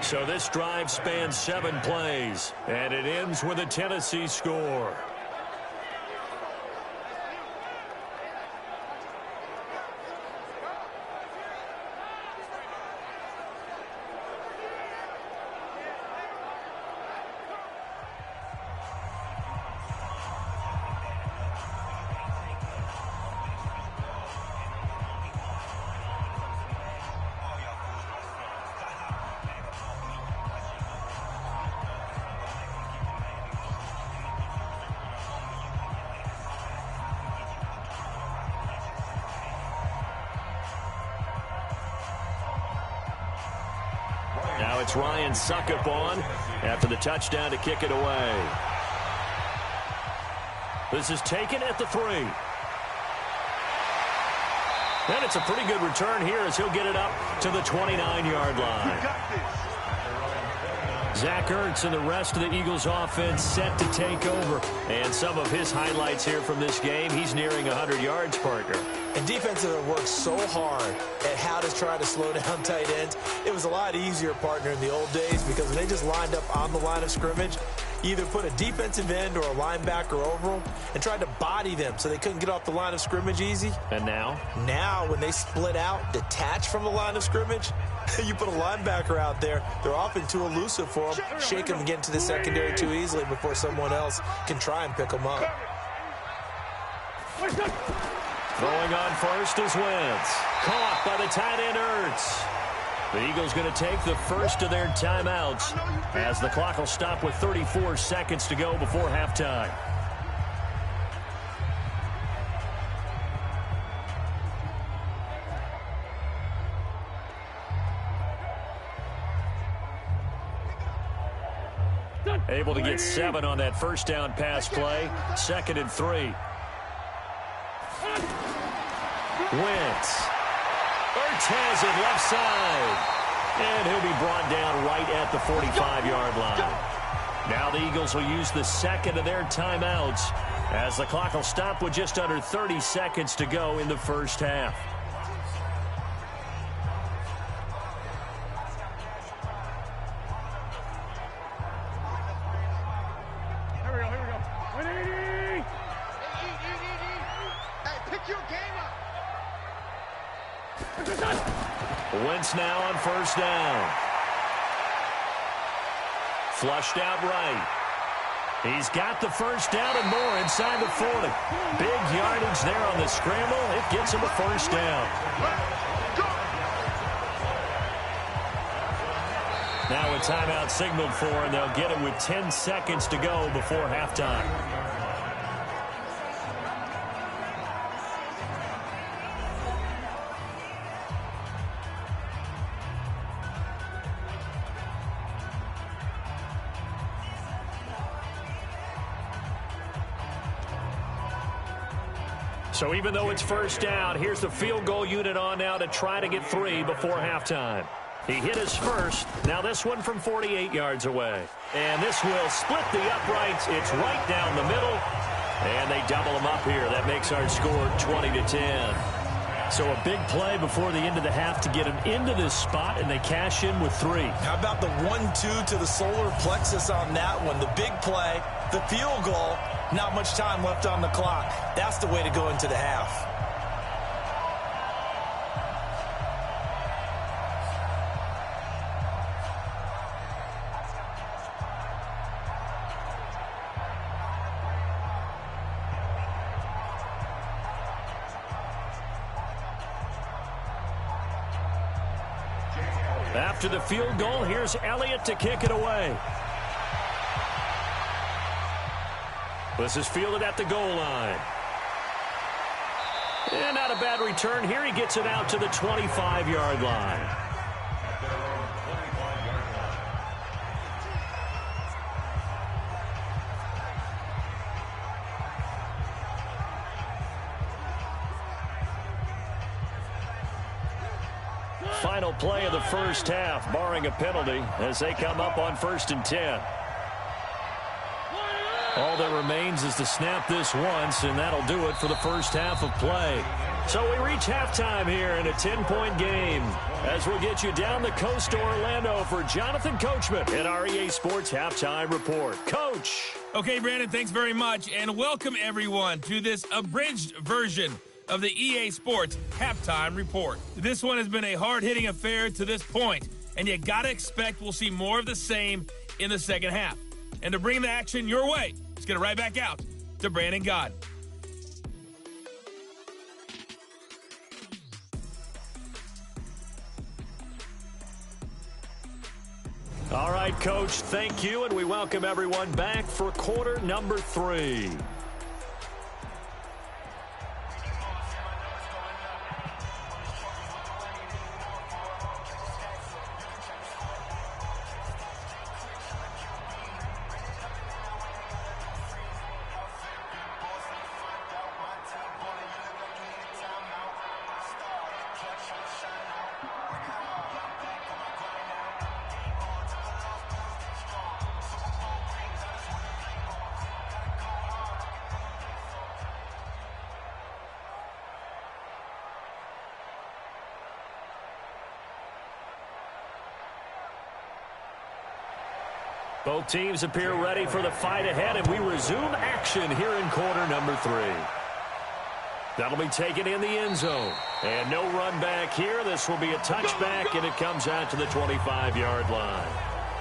So this drive spans 7 plays, and it ends with a Tennessee score. Now it's Ryan Suckup on after the touchdown to kick it away. This is taken at the 3. And it's a pretty good return here as he'll get it up to the 29-yard line. Zach Ertz and the rest of the Eagles offense set to take over. And some of his highlights here from this game, he's nearing 100 yards, partner. And defenses have worked so hard at how to try to slow down tight ends. It was a lot easier, partner, in the old days because when they just lined up on the line of scrimmage, you either put a defensive end or a linebacker over them and tried to body them so they couldn't get off the line of scrimmage easy. And now? Now, when they split out, detach from the line of scrimmage, you put a linebacker out there, they're often too elusive for them. Shake them and get into the secondary too easily before someone else can try and pick them up. Throwing on first is Wentz. Caught by the tight end Ertz. The Eagles going to take the first of their timeouts as the clock will stop with 34 seconds to go before halftime. Able to get 7 on that first down pass play. 2nd and 3. Wentz. Ertz has it left side. And he'll be brought down right at the 45-yard line. Now the Eagles will use the second of their timeouts as the clock will stop with just under 30 seconds to go in the first half. Wentz now on first down. Flushed out right. He's got the first down and more inside the 40. Big yardage there on the scramble. It gets him a first down. Now a timeout signaled for, and they'll get it with 10 seconds to go before halftime. So even though it's first down, here's the field goal unit on now to try to get 3 before halftime. He hit his first. Now this one from 48 yards away. And this will split the uprights. It's right down the middle. And they double them up here. That makes our score 20-10. So a big play before the end of the half to get him into this spot, and they cash in with 3. How about the 1-2 to the solar plexus on that one? The big play, the field goal, not much time left on the clock. That's the way to go into the half. After the field goal, here's Elliott to kick it away. This is fielded at the goal line. And not a bad return here. He gets it out to the 25-yard line. Final play of the first half, barring a penalty, as they come up on 1st and 10. All that remains is to snap this once, and that'll do it for the first half of play. So we reach halftime here in a 10-point game, as we'll get you down the coast to Orlando for Jonathan Coachman at our EA Sports Halftime Report. Coach. Okay, Brandon, thanks very much, and welcome everyone to this abridged version of the EA Sports Halftime Report. This one has been a hard-hitting affair to this point, and you got to expect we'll see more of the same in the second half. And to bring the action your way, let's get it right back out to Brandon Gaudin. All right, Coach, thank you, and we welcome everyone back for quarter number 3. Both teams appear ready for the fight ahead, and we resume action here in quarter number 3. That'll be taken in the end zone. And no run back here. This will be a touchback, and it comes out to the 25-yard line.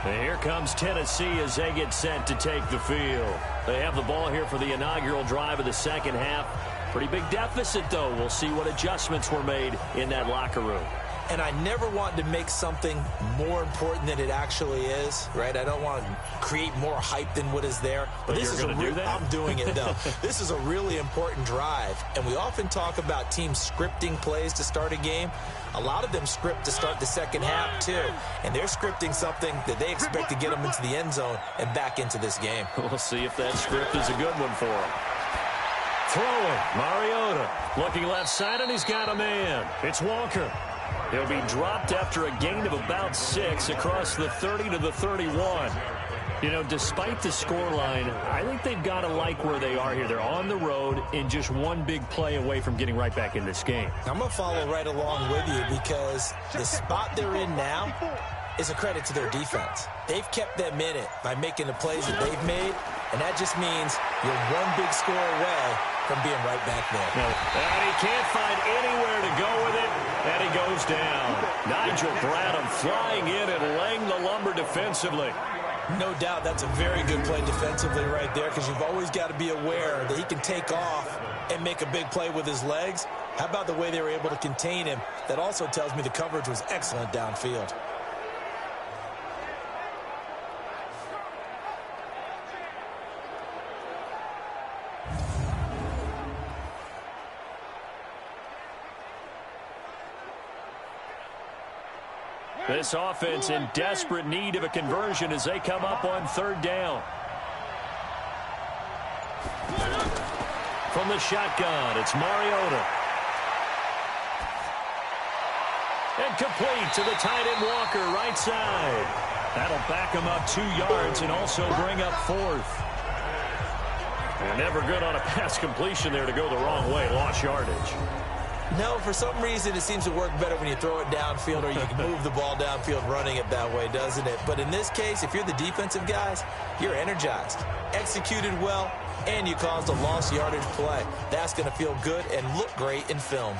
And here comes Tennessee as they get set to take the field. They have the ball here for the inaugural drive of the second half. Pretty big deficit, though. We'll see what adjustments were made in that locker room. And I never want to make something more important than it actually is, right? I don't want to create more hype than what is there. But this is I'm doing it, though. This is a really important drive. And we often talk about teams scripting plays to start a game. A lot of them script to start the second half, too. And they're scripting something that they expect to get them into the end zone and back into this game. We'll see if that script is a good one for them. Throwing, Mariota. Looking left side, and he's got a man. It's Walker. He'll be dropped after a gain of about 6 across the 30 to the 31. You know, despite the scoreline, I think they've got to like where they are here. They're on the road and just one big play away from getting right back in this game. I'm going to follow right along with you because the spot they're in now is a credit to their defense. They've kept them in it by making the plays that they've made, and that just means you're one big score away from being right back there. And he can't find anywhere to go with it, and he goes down. Nigel Bradham flying in and laying the lumber defensively. No doubt that's a very good play defensively right there because you've always got to be aware that he can take off and make a big play with his legs. How about the way they were able to contain him? That also tells me the coverage was excellent downfield. This offense in desperate need of a conversion as they come up on 3rd down. from the shotgun. It's Mariota. And complete to the tight end Walker, right side. That'll back him up 2 yards and also bring up 4th. And never good on a pass completion there to go the wrong way. Lost yardage. No, for some reason it seems to work better when you throw it downfield or you can move the ball downfield running it that way, doesn't it? But in this case, if you're the defensive guys, you're energized, executed well, and you caused a lost yardage play. That's going to feel good and look great in film.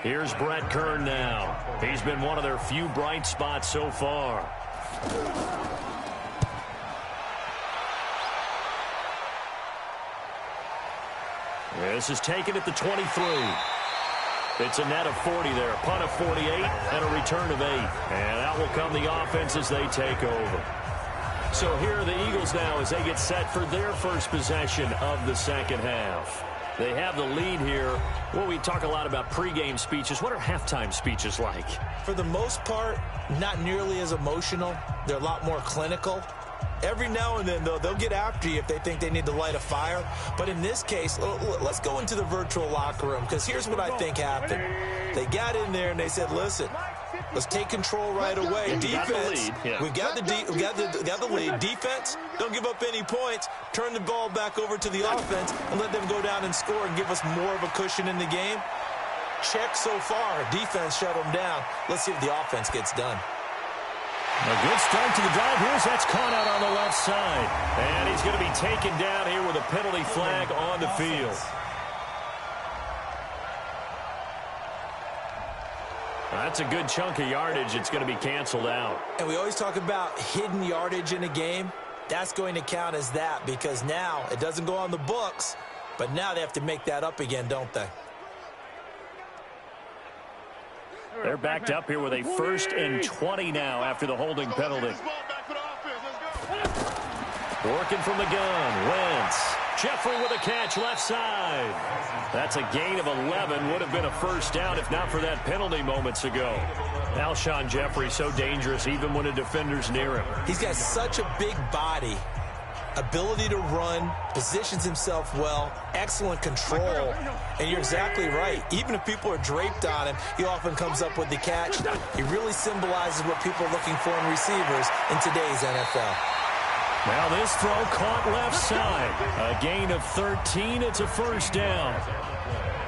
Here's Brett Kern now. He's been one of their few bright spots so far. This is taken at the 23. It's a net of 40 there. Punt of 48 and a return of 8. And out will come the offense as they take over. So here are the Eagles now as they get set for their first possession of the second half. They have the lead here. Well, we talk a lot about pregame speeches. What are halftime speeches like? For the most part, not nearly as emotional. They're a lot more clinical. Every now and then, though, they'll get after you if they think they need to light a fire. But in this case, let's go into the virtual locker room, because here's what I think happened. They got in there and they said, listen, let's take control right away. Defense, we've got the lead. Defense, don't give up any points. Turn the ball back over to the offense and let them go down and score and give us more of a cushion in the game. Check so far. Defense shut them down. Let's see if the offense gets done. A good start to the drive. Here's that's caught out on the left side. And he's going to be taken down here with a penalty flag on the field. That's a good chunk of yardage. It's going to be canceled out. And we always talk about hidden yardage in a game. That's going to count as that, because now it doesn't go on the books, but now they have to make that up again, don't they? They're backed up here with a 1st and 20 now after the holding penalty. Working from the gun, Wentz. Jeffrey with a catch left side. That's a gain of 11. Would have been a first down if not for that penalty moments ago. Alshon Jeffrey so dangerous even when a defender's near him. He's got such a big body, ability to run, positions himself well, excellent control. And you're exactly right. Even if people are draped on him, he often comes up with the catch. He really symbolizes what people are looking for in receivers in today's NFL. Now this throw caught left side. A gain of 13. It's a first down.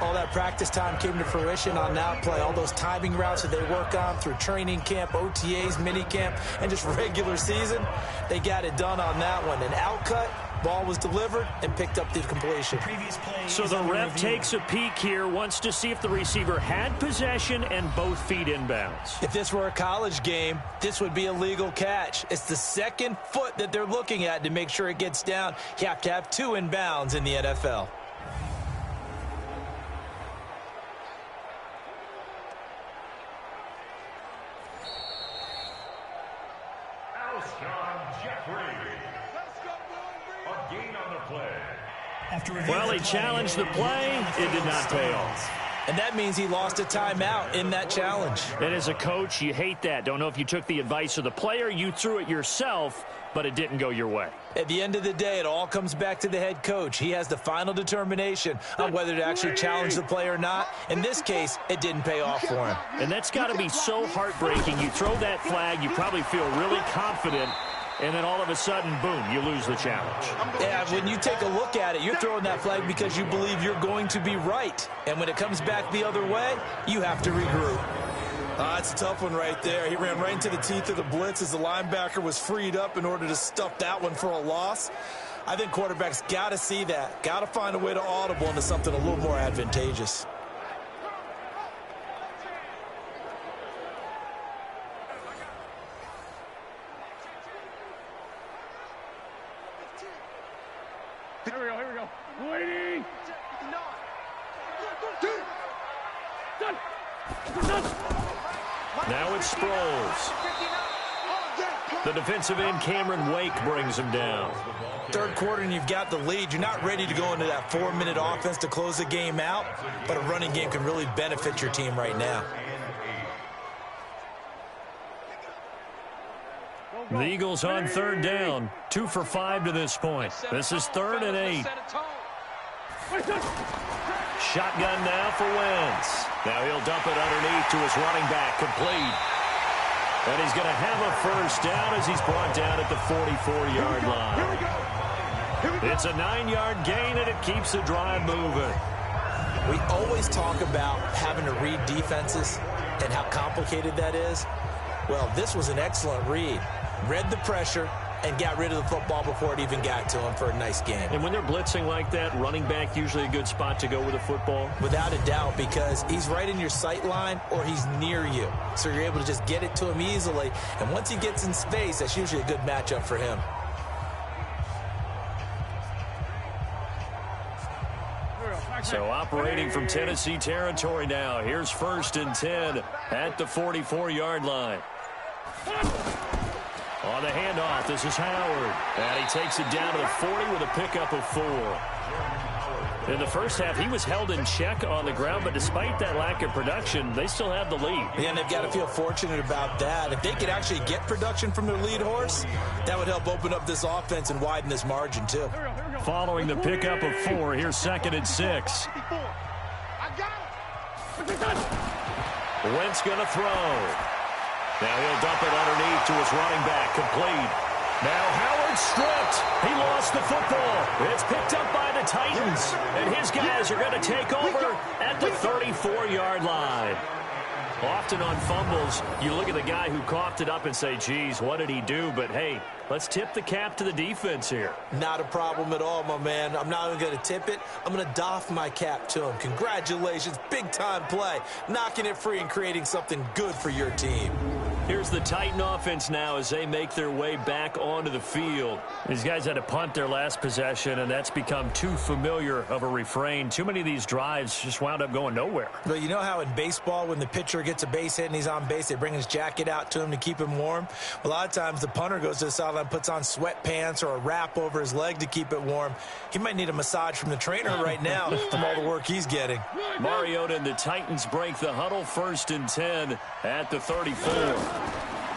All that practice time came to fruition on that play. All those timing routes that they work on through training camp, OTAs, minicamp, and just regular season, they got it done on that one. An outcut, ball was delivered, and picked up the completion. So the ref takes a peek here, wants to see if the receiver had possession and both feet inbounds. If this were a college game, this would be a legal catch. It's the second foot that they're looking at to make sure it gets down. You have to have 2 inbounds in the NFL. Well, he challenged the play. It did not pay off. And that means he lost a timeout in that challenge. And as a coach, you hate that. Don't know if you took the advice of the player, you threw it yourself, but it didn't go your way. At the end of the day, it all comes back to the head coach. He has the final determination on whether to actually challenge the play or not. In this case, it didn't pay off for him. And that's got to be so heartbreaking. You throw that flag, you probably feel really confident, and then all of a sudden, boom, you lose the challenge. Yeah, when you take a look at it, you're throwing that flag because you believe you're going to be right. And when it comes back the other way, you have to regroup. That's a tough one right there. He ran right into the teeth of the blitz as the linebacker was freed up in order to stuff that one for a loss. I think quarterbacks got to see that. Got to find a way to audible into something a little more advantageous. Here we go. Waiting. Now it's Sproles. The defensive end, Cameron Wake, brings him down. Third quarter and you've got the lead. You're not ready to go into that 4-minute offense to close the game out, but a running game can really benefit your team right now. The Eagles on third down. 2 for 5 to this point. This is 3rd and 8. Shotgun now for Wentz. Now he'll dump it underneath to his running back. Complete. And he's going to have a first down as he's brought down at the 44-yard line. It's a 9-yard gain, and it keeps the drive moving. We always talk about having to read defenses and how complicated that is. Well, this was an excellent read. Read the pressure and got rid of the football before it even got to him for a nice game. And when they're blitzing like that, running back usually a good spot to go with the football? Without a doubt, because he's right in your sight line or he's near you. So you're able to just get it to him easily. And once he gets in space, that's usually a good matchup for him. So operating from Tennessee territory now. Here's 1st and 10 at the 44-yard line. On the handoff, this is Howard. And he takes it down to the 40 with a pickup of 4. In the first half, he was held in check on the ground, but despite that lack of production, they still have the lead. Yeah, and they've got to feel fortunate about that. If they could actually get production from their lead horse, that would help open up this offense and widen this margin, too. Following the pickup of 4, here's 2nd and 6. Wentz going to throw. Now he'll dump it underneath to his running back. Complete. Now Howard stripped. He lost the football. It's picked up by the Titans. And his guys are going to take over at the 34-yard line. Often on fumbles, you look at the guy who coughed it up and say, geez, what did he do? But, hey, let's tip the cap to the defense here. Not a problem at all, my man. I'm not even going to tip it. I'm going to doff my cap to him. Congratulations. Big-time play. Knocking it free and creating something good for your team. Here's the Titan offense now as they make their way back onto the field. These guys had to punt their last possession, and that's become too familiar of a refrain. Too many of these drives just wound up going nowhere. But you know how in baseball, when the pitcher gets a base hit and he's on base, they bring his jacket out to him to keep him warm? A lot of times the punter goes to the sideline, puts on sweatpants or a wrap over his leg to keep it warm. He might need a massage from the trainer right now from all the work he's getting. Mariota and the Titans break the huddle. 1st and 10 at the 34.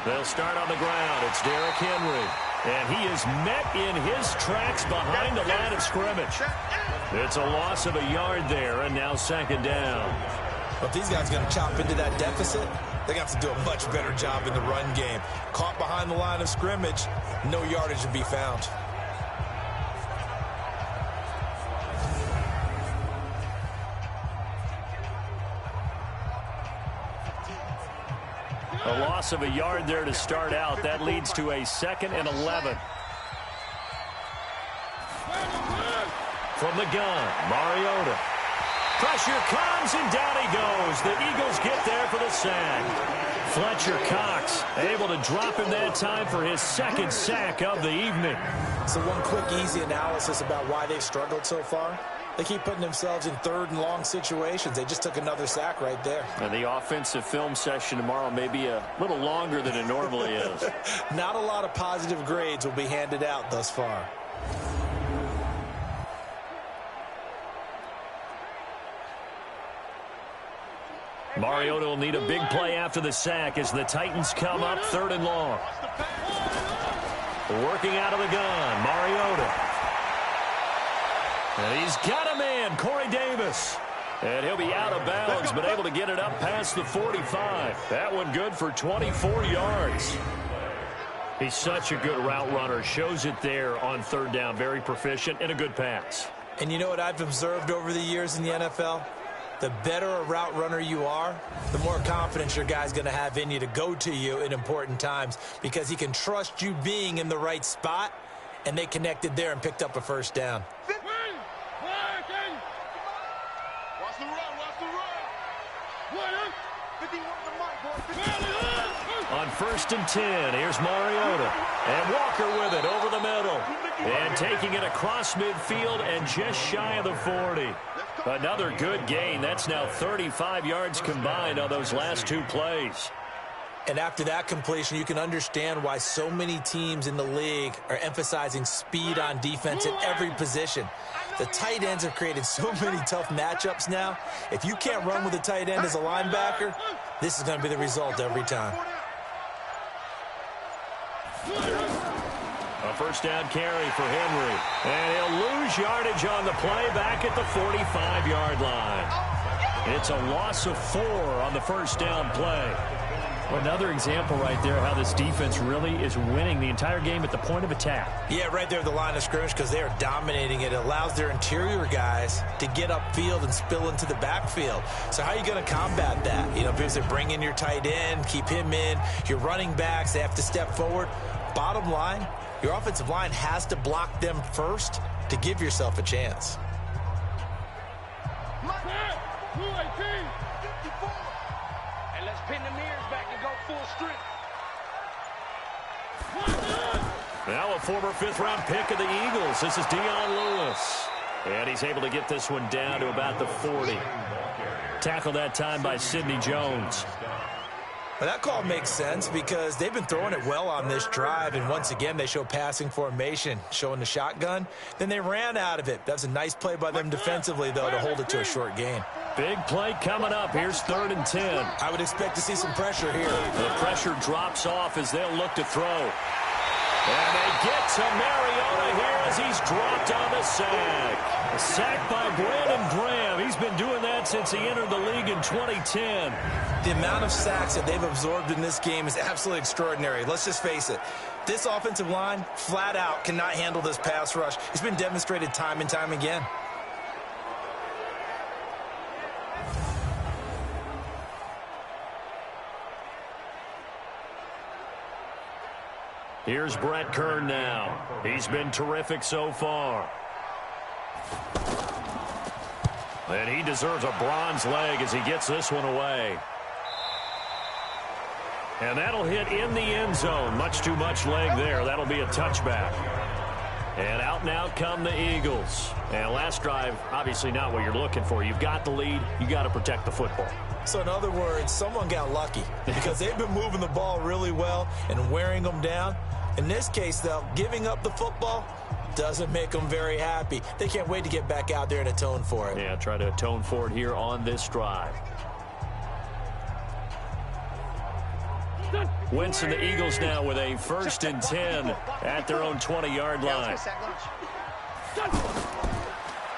They'll start on the ground. It's Derrick Henry. And he is met in his tracks behind the line of scrimmage. It's a loss of a yard there, and now 2nd down. But if these guys are going to chop into that deficit, they're going to have to do a much better job in the run game. Caught behind the line of scrimmage, no yardage to be found. A loss of a yard there to start out. That leads to a 2nd and 11. From the gun, Mariota. Pressure comes, and down he goes. The Eagles get there for the sack. Fletcher Cox able to drop him that time for his 2nd sack of the evening. So one quick, easy analysis about why they've struggled so far. They keep putting themselves in 3rd and long situations. They just took another sack right there. And the offensive film session tomorrow may be a little longer than it normally is. Not a lot of positive grades will be handed out thus far. Mariota will need a big play after the sack as the Titans come up 3rd and long. Working out of the gun, Mariota. And he's got a man, Corey Davis. And he'll be out of bounds, but able to get it up past the 45. That one good for 24 yards. He's such a good route runner. Shows it there on 3rd down. Very proficient and a good pass. And you know what I've observed over the years in the NFL? The better a route runner you are, the more confidence your guy's going to have in you to go to you in important times because he can trust you being in the right spot, and they connected there and picked up a 1st down. On 1st and 10, here's Mariota. And Walker with it over the middle. And taking it across midfield and just shy of the 40. Another good gain. That's now 35 yards combined on those last 2 plays. And after that completion, you can understand why so many teams in the league are emphasizing speed on defense at every position. The tight ends have created so many tough matchups now. If you can't run with a tight end as a linebacker, this is going to be the result every time. A first down carry for Henry. And he'll lose yardage on the play back at the 45-yard line. It's a loss of 4 on the first down play. Another example right there how this defense really is winning the entire game at the point of attack. Yeah, right there at the line of scrimmage because they are dominating it. It allows their interior guys to get upfield and spill into the backfield. So how are you going to combat that? You know, because they bring in your tight end, keep him in. Your running backs, they have to step forward. Bottom line, your offensive line has to block them first to give yourself a chance. And let's pin the mirrors back and go full strength. Now a former 5th-round pick of the Eagles. This is Dion Lewis. And he's able to get this one down to about the 40. Tackled that time by Sidney Jones. Well, that call makes sense because they've been throwing it well on this drive, and once again they show passing formation, showing the shotgun. Then they ran out of it. That's a nice play by them defensively, though, to hold it to a short gain. Big play coming up. Here's 3rd and 10. I would expect to see some pressure here. The pressure drops off as they'll look to throw. And they get to Mariota here as he's dropped on the sack. A sack by Brandon Graham. He's been doing that since he entered the league in 2010. The amount of sacks that they've absorbed in this game is absolutely extraordinary. Let's just face it. This offensive line, flat out, cannot handle this pass rush. It's been demonstrated time and time again. Here's Brett Kern now. He's been terrific so far. And he deserves a bronze leg as he gets this one away. And that'll hit in the end zone. Much too much leg there. That'll be a touchback. And out now come the Eagles. And last drive, obviously not what you're looking for. You've got the lead. You got to protect the football. So in other words, someone got lucky because they've been moving the ball really well and wearing them down. In this case, though, giving up the football doesn't make them very happy. They can't wait to get back out there and atone for it. Yeah, try to atone for it here on this drive. Wentz and the Eagles now with a 1st and 10 at their own 20-yard line.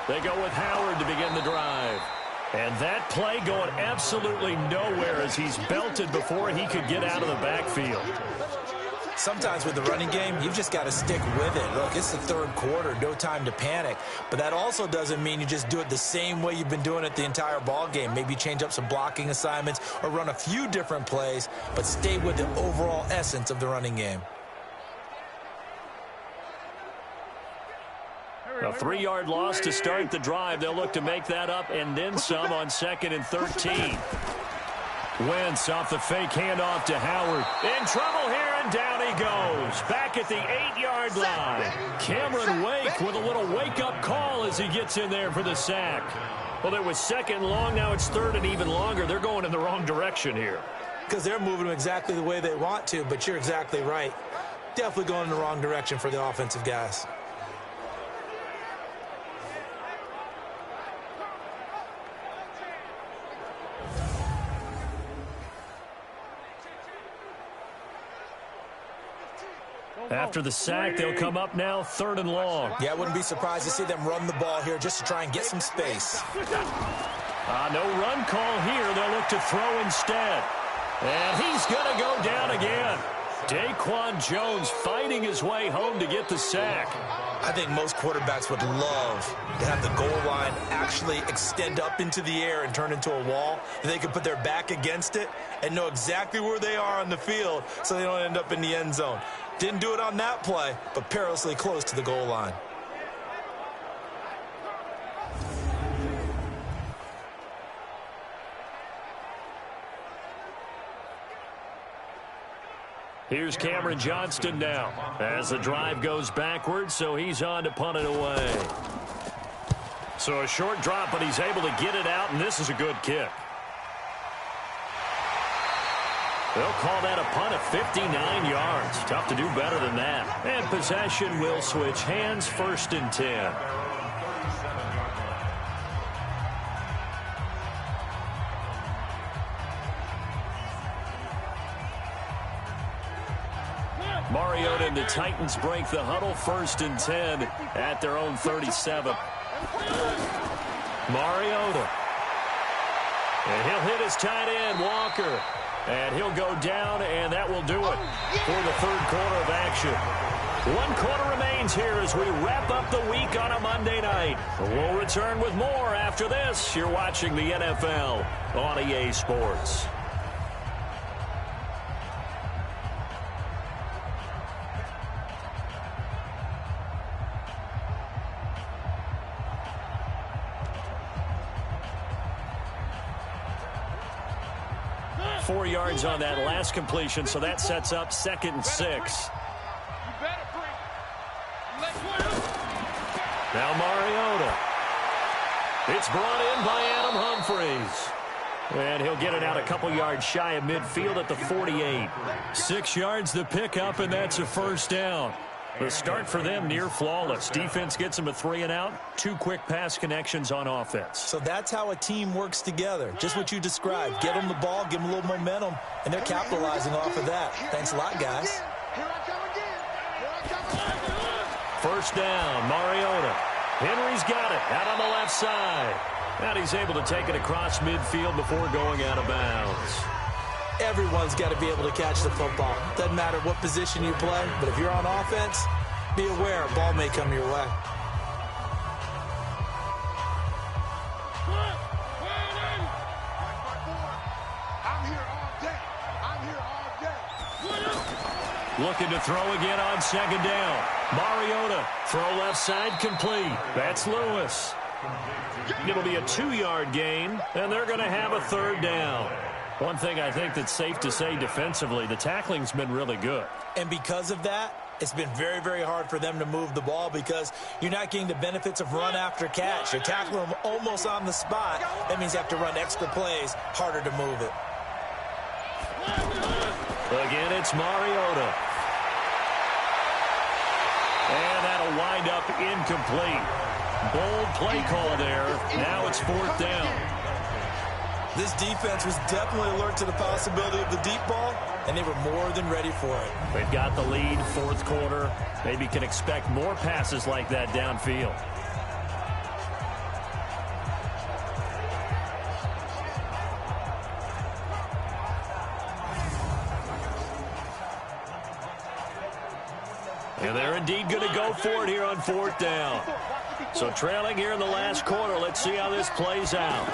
They go with Howard to begin the drive. And that play going absolutely nowhere as he's belted before he could get out of the backfield. Sometimes with the running game, you've just got to stick with it. Look, it's the 3rd quarter, no time to panic. But that also doesn't mean you just do it the same way you've been doing it the entire ball game. Maybe change up some blocking assignments or run a few different plays, but stay with the overall essence of the running game. A 3-yard loss to start the drive. They'll look to make that up and then some on 2nd and 13. Wentz off the fake handoff to Howard. In trouble here, and down he goes. Back at the 8-yard line. Cameron Wake with a little wake-up call as he gets in there for the sack. Well, it was 2nd long. Now it's 3rd and even longer. They're going in the wrong direction here. Because they're moving them exactly the way they want to, but you're exactly right. Definitely going in the wrong direction for the offensive guys. After the sack, they'll come up now 3rd and long. Yeah, I wouldn't be surprised to see them run the ball here just to try and get some space. No run call here. They'll look to throw instead. And he's going to go down again. Daquan Jones fighting his way home to get the sack. I think most quarterbacks would love to have the goal line actually extend up into the air and turn into a wall. And they can put their back against it and know exactly where they are on the field so they don't end up in the end zone. Didn't do it on that play, but perilously close to the goal line. Here's Cameron Johnston now as the drive goes backwards, so he's on to punt it away. So a short drop, but he's able to get it out, and this is a good kick. They'll call that a punt of 59 yards. Tough to do better than that. And possession will switch hands, 1st and 10. Mariota and the Titans break the huddle, 1st and 10 at their own 37. Mariota. And he'll hit his tight end, Walker. And he'll go down, and that will do it for the 3rd quarter of action. 1 quarter remains here as we wrap up the week on a Monday night. We'll return with more after this. You're watching the NFL on EA Sports. Four yards on that last completion, so that sets up 2nd and 6. Now Mariota. It's brought in by Adam Humphries. And he'll get it out a couple yards shy of midfield at the 48. 6 yards to pick up, and that's a 1st down. The start for them near flawless. Defense gets them a 3 and out. 2 quick pass connections on offense. So that's how a team works together. Just what you described. Get them the ball, give them a little momentum, and they're capitalizing off of that. Thanks a lot, guys. 1st down, Mariota. Henry's got it out on the left side. And he's able to take it across midfield before going out of bounds. Everyone's got to be able to catch the football. Doesn't matter what position you play, but if you're on offense, be aware a ball may come your way. Looking to throw again on 2nd down. Mariota, throw left side complete. That's Lewis. It'll be a 2-yard gain, and they're going to have a 3rd down. One thing I think that's safe to say defensively, the tackling's been really good. And because of that, it's been very, very hard for them to move the ball because you're not getting the benefits of run after catch. You're tackling them almost on the spot. That means you have to run extra plays, harder to move it. Again, it's Mariota. And that'll wind up incomplete. Bold play call there. Now it's 4th down. This defense was definitely alert to the possibility of the deep ball, and they were more than ready for it. They've got the lead, 4th quarter. Maybe can expect more passes like that downfield. And they're indeed going to go for it here on 4th down. So trailing here in the last quarter. Let's see how this plays out.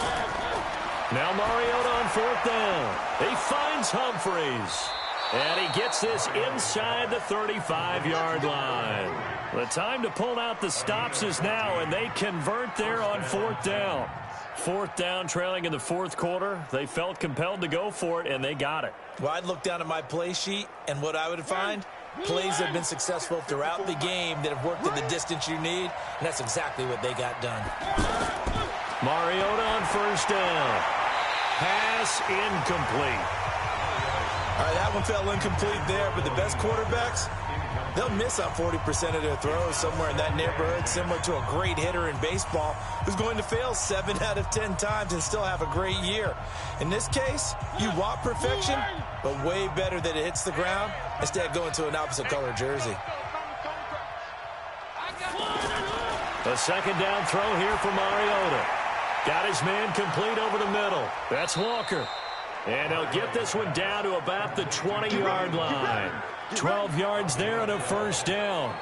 Now Mariota on 4th down. He finds Humphries. And he gets this inside the 35-yard line. The time to pull out the stops is now, and they convert there on 4th down. 4th down, trailing in the 4th quarter. They felt compelled to go for it, and they got it. Well, I'd look down at my play sheet, and what I would find, plays that have been successful throughout the game that have worked in the distance you need, and that's exactly what they got done. Mariota on 1st down. Pass incomplete. All right, that one fell incomplete there, but the best quarterbacks, they'll miss on 40% of their throws, somewhere in that neighborhood, similar to a great hitter in baseball who's going to fail 7 out of 10 times and still have a great year. In this case, you want perfection, but way better that it hits the ground instead of going to an opposite color jersey. A 2nd down throw here for Mariota. Got his man complete over the middle. That's Walker. And he'll get this one down to about the 20-yard line. 12 yards there and a 1st down.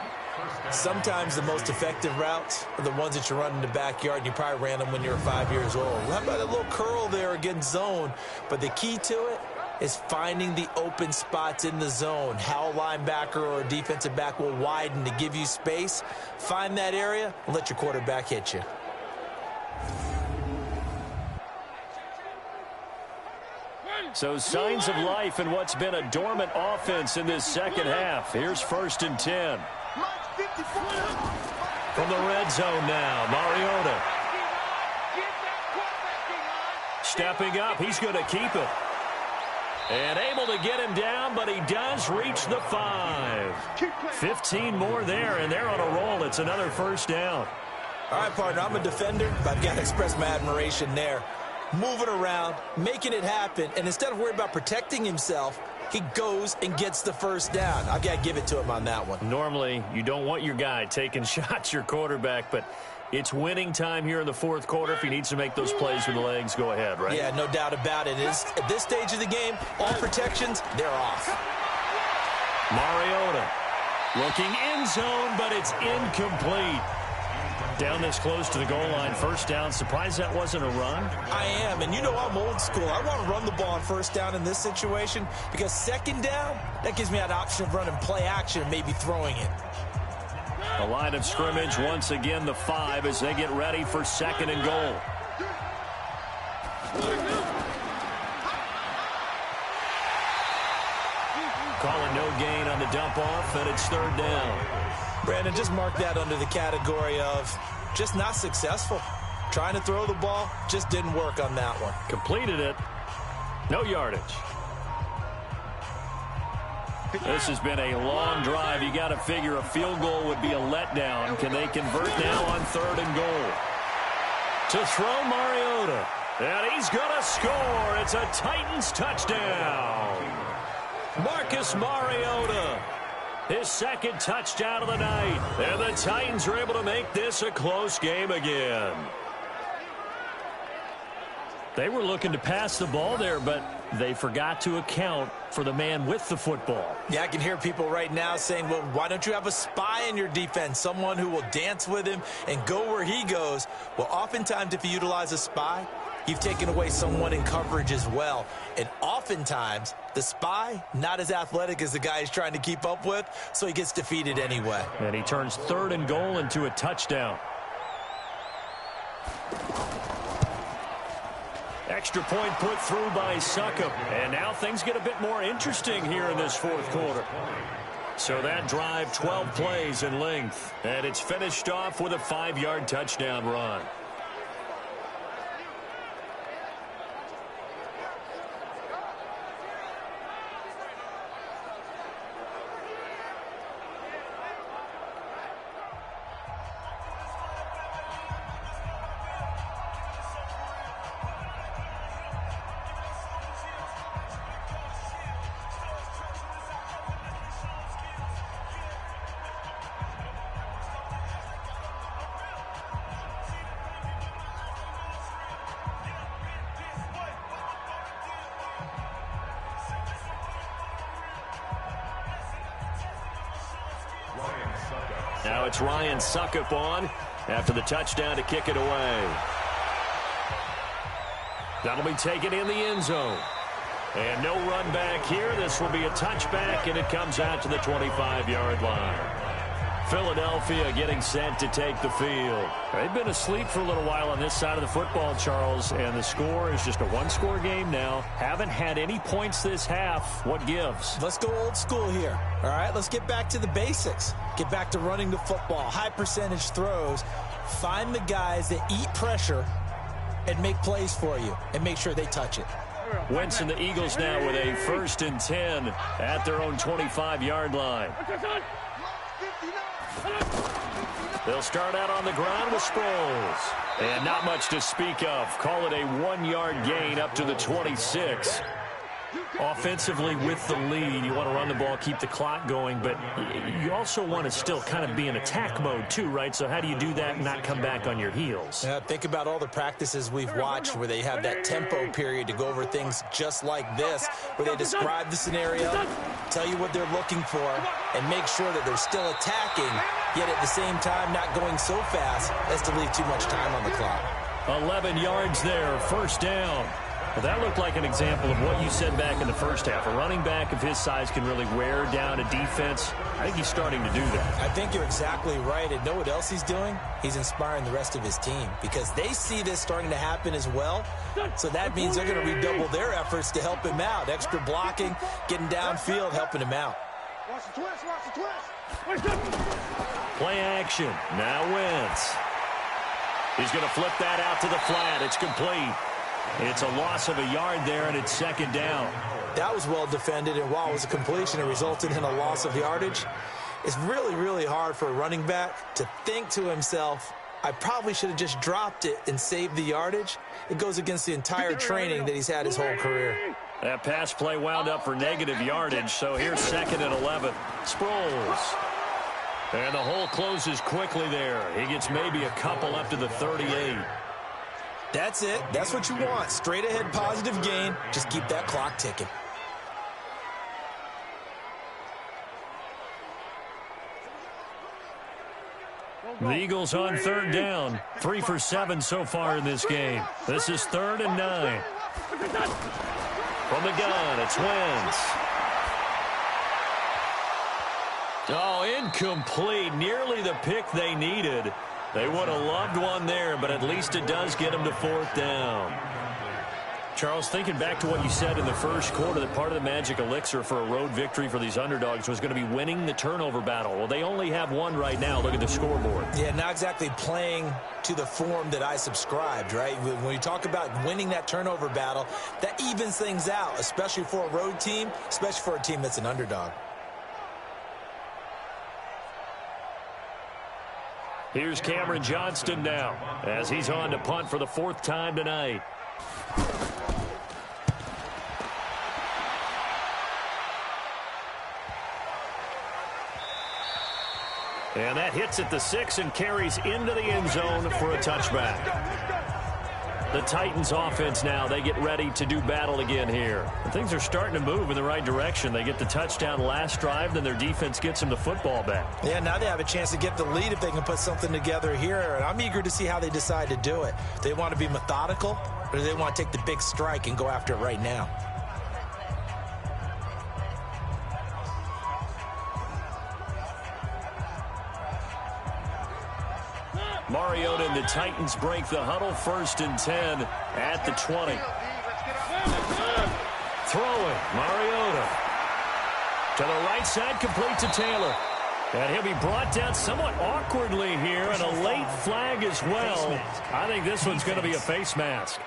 Sometimes the most effective routes are the ones that you run in the backyard, and you probably ran them when you were 5 years old. How about a little curl there against zone? But the key to it is finding the open spots in the zone. How a linebacker or a defensive back will widen to give you space. Find that area and let your quarterback hit you. So signs of life in what's been a dormant offense in this 2nd half. Here's 1st and 10. From the red zone now, Mariota. Stepping up, he's going to keep it. And able to get him down, but he does reach the 5. 15 more there, and they're on a roll. It's another 1st down. All right, partner, I'm a defender, but I've got to express my admiration there. moving around, making it happen, and instead of worrying about protecting himself, he goes and gets the first down. I've got to give it to him on that one. Normally, you don't want your guy taking shots, your quarterback, but it's winning time here in the fourth quarter. If he needs to make those plays with the legs, go ahead, right? Yeah, no doubt about it. At this stage of the game, all protections, they're off. Mariota looking end zone, but it's incomplete. Down this close to the goal line, first down. Surprised that wasn't a run? I am, and you know I'm old school. I want to run the ball on first down in this situation because second down, that gives me that option of running play action and maybe throwing it. A line of scrimmage, once again, the 5 as they get ready for second and goal. Calling no gain on the dump off, and it's third down. Brandon, just mark that under the category of just not successful. Trying to throw the ball, just didn't work on that one. Completed it. No yardage. This has been a long drive. You got to figure a field goal would be a letdown. Can they convert now on third and goal? To throw Mariota. And he's going to score. It's a Titans touchdown. Marcus Mariota. His second touchdown of the night. And the Titans are able to make this a close game again. They were looking to pass the ball there, but they forgot to account for the man with the football. Yeah, I can hear people right now saying, well, why don't you have a spy in your defense, someone who will dance with him and go where he goes? Well, oftentimes if you utilize a spy, you've taken away someone in coverage as well. And oftentimes, the spy, not as athletic as the guy he's trying to keep up with, so he gets defeated anyway. And he turns third and goal into a touchdown. Extra point put through by Succop. And now things get a bit more interesting here in this fourth quarter. So that drive, 12 plays in length. And it's finished off with a 5-yard touchdown run. Now it's Ryan Succop on after the touchdown to kick it away. That'll be taken in the end zone. And no run back here. This will be a touchback, and it comes out to the 25-yard line. Philadelphia getting set to take the field. They've been asleep for a little while on this side of the football, Charles, and the score is just a one-score game now. Haven't had any points this half. What gives? Let's go old school here. All right, let's get back to the basics. Get back to running the football, high percentage throws. Find the guys that eat pressure and make plays for you and make sure they touch it. Wentz and the Eagles now with a 1st and 10 at their own 25-yard line. They'll start out on the ground with Sproles. And not much to speak of. Call it a 1-yard gain up to the 26. Offensively with the lead, you want to run the ball, keep the clock going, but you also want to still kind of be in attack mode too, right? So how do you do that and not come back on your heels? Yeah, think about all the practices we've watched where they have that tempo period to go over things just like this, where they describe the scenario, tell you what they're looking for, and make sure that they're still attacking, yet at the same time not going so fast as to leave too much time on the clock. 11 yards there, first down. Well, that looked like an example of what you said back in the first half. A running back of his size can really wear down a defense. I think he's starting to do that. I think you're exactly right. And know what else he's doing? He's inspiring the rest of his team because they see this starting to happen as well. So that means they're going to redouble their efforts to help him out. Extra blocking, getting downfield, helping him out. Watch the twist, watch the twist. Play action. Now Wentz. He's going to flip that out to the flat. It's complete. It's a loss of a yard there, and it's second down. That was well defended, and while it was a completion, it resulted in a loss of yardage. It's really, really hard for a running back to think to himself, I probably should have just dropped it and saved the yardage. It goes against the entire training that he's had his whole career. That pass play wound up for negative yardage, so here's 2nd and 11. Sproles. And the hole closes quickly there. He gets maybe a couple up to the 38. That's it. That's what you want. Straight ahead positive gain. Just keep that clock ticking. The Eagles on 3rd down. 3 for 7 so far in this game. This is 3rd and 9. From the gun, it's Wentz. Oh, incomplete. Nearly the pick they needed. They would have loved one there, but at least it does get them to 4th down. Charles, thinking back to what you said in the first quarter, that part of the magic elixir for a road victory for these underdogs was going to be winning the turnover battle. Well, they only have one right now. Look at the scoreboard. Yeah, not exactly playing to the form that I subscribed, right? When you talk about winning that turnover battle, that evens things out, especially for a road team, especially for a team that's an underdog. Here's Cameron Johnston now as he's on to punt for the 4th time tonight. And that hits at the 6 and carries into the end zone for a touchback. The Titans offense now, they get ready to do battle again here. And things are starting to move in the right direction. They get the touchdown last drive, then their defense gets them the football back. Yeah, now they have a chance to get the lead if they can put something together here. And I'm eager to see how they decide to do it. They want to be methodical, or do they want to take the big strike and go after it right now? Mariota and the Titans break the huddle. 1st and 10 at the 20. Throwing, Mariota. To the right side, complete to Taylor. And he'll be brought down somewhat awkwardly here, and a late flag as well. I think this one's going to be a face mask.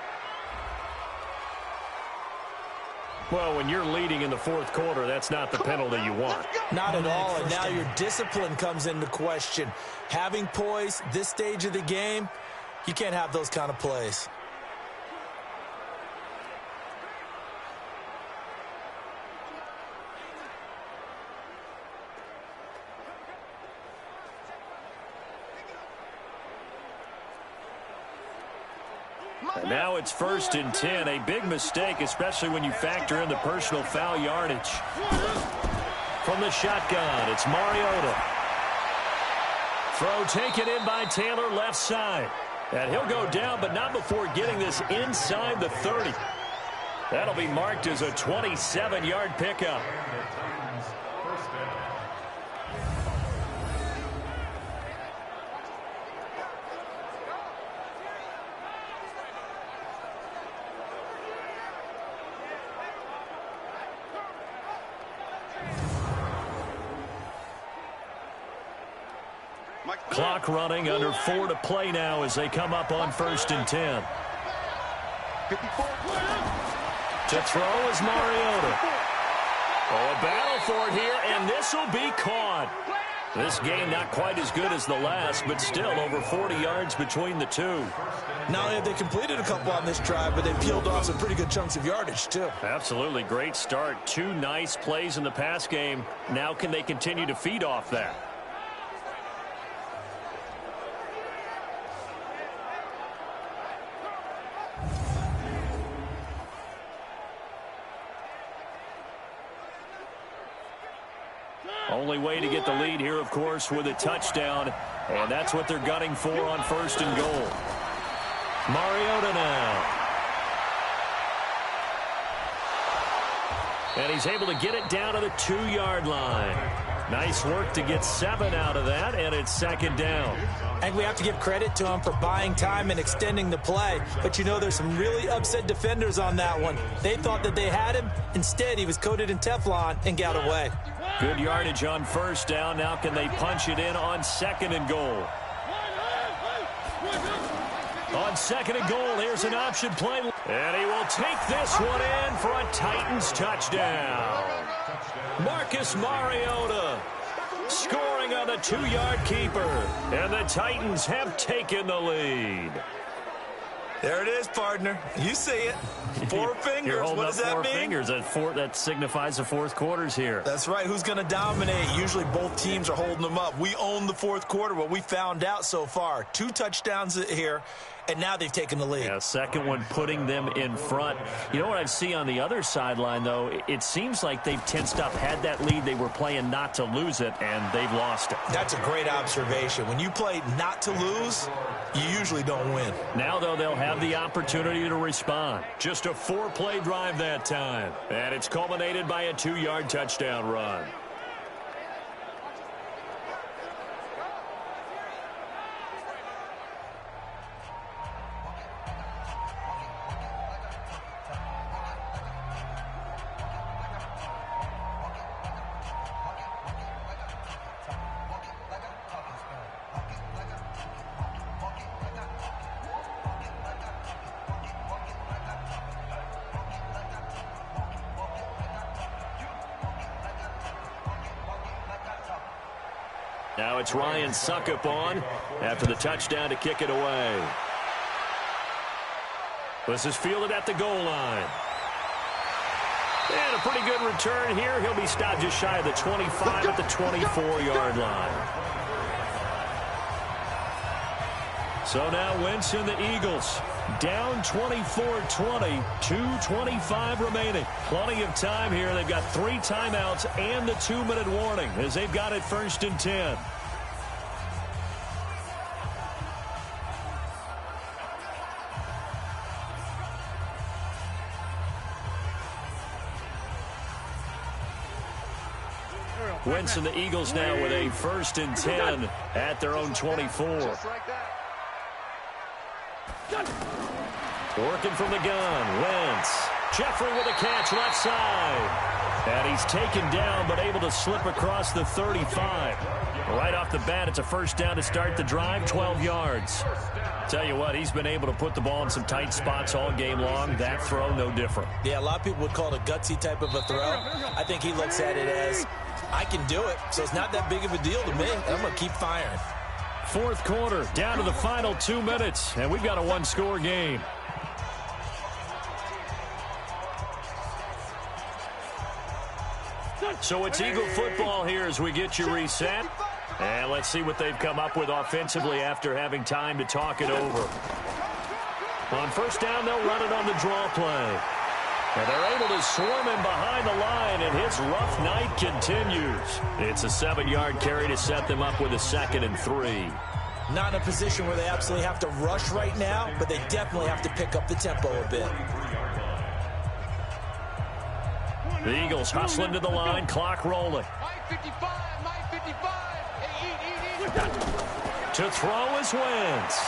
Well, when you're leading in the 4th quarter, that's not the penalty you want. Not at all, and now your discipline comes into question. Having poise this stage of the game, you can't have those kind of plays. And now it's 1st and 10. A big mistake, especially when you factor in the personal foul yardage. From the shotgun, it's Mariota. Throw taken in by Taylor, left side. And he'll go down, but not before getting this inside the 30. That'll be marked as a 27-yard pickup. Clock running, under 4 to play now as they come up on 1st and 10. To throw is Mariota. Oh, a battle for it here, and this will be caught. This game not quite as good as the last, but still over 40 yards between the two. Not only have they completed a couple on this drive, but they peeled off some pretty good chunks of yardage, too. Absolutely great start. 2 nice plays in the pass game. Now can they continue to feed off that? Only way to get the lead here, of course, with a touchdown. And that's what they're gunning for on 1st and goal. Mariota now. And he's able to get it down to the 2-yard line. Nice work to get 7 out of that, and it's 2nd down. And we have to give credit to him for buying time and extending the play. But, you know, there's some really upset defenders on that one. They thought that they had him. Instead, he was coated in Teflon and got away. Good yardage on 1st down. Now can they punch it in on 2nd and goal? On 2nd and goal, here's an option play. And he will take this one in for a Titans touchdown. Marcus Mariota. scoring on the 2-yard keeper. And the Titans have taken the lead. There it is, partner. You see it. 4 fingers. What does that mean? 4 fingers. That signifies the fourth quarter's here. That's right. Who's going to dominate? Usually both teams are holding them up. We own the fourth quarter, what we found out so far. 2 touchdowns here, and now they've taken the lead. Yeah, second one putting them in front. You know what I see on the other sideline, though? It seems like they've tensed up, had that lead. They were playing not to lose it, and they've lost it. That's a great observation. When you play not to lose, you usually don't win. Now, though, they'll have the opportunity to respond. Just a 4-play drive that time. And it's culminated by a 2-yard touchdown run. Now it's Ryan Suckup on after the touchdown to kick it away. This is fielded at the goal line. And a pretty good return here. He'll be stopped just shy of the 25 at the 24-yard line. So now Wentz and the Eagles down 24-20, 2:25 remaining. Plenty of time here. They've got 3 timeouts and the 2-minute warning as they've got it 1st and 10. Wentz and the Eagles now with a 1st and 10 at their own 24. Working from the gun, Wentz. Jeffrey with a catch left side. And he's taken down but able to slip across the 35. Right off the bat, it's a 1st down to start the drive, 12 yards. Tell you what, he's been able to put the ball in some tight spots all game long. That throw, no different. Yeah, a lot of people would call it a gutsy type of a throw. I think he looks at it as, I can do it, so it's not that big of a deal to me. I'm going to keep firing. 4th quarter, down to the final 2 minutes, and we've got a 1-score game. So it's Eagle football here as we get you reset. And let's see what they've come up with offensively after having time to talk it over. On 1st down, they'll run it on the draw play. And they're able to swarm him behind the line, and his rough night continues. It's a 7-yard carry to set them up with a 2nd and 3. Not in a position where they absolutely have to rush right now, but they definitely have to pick up the tempo a bit. The Eagles hustling to the line, clock rolling. To throw is Wentz.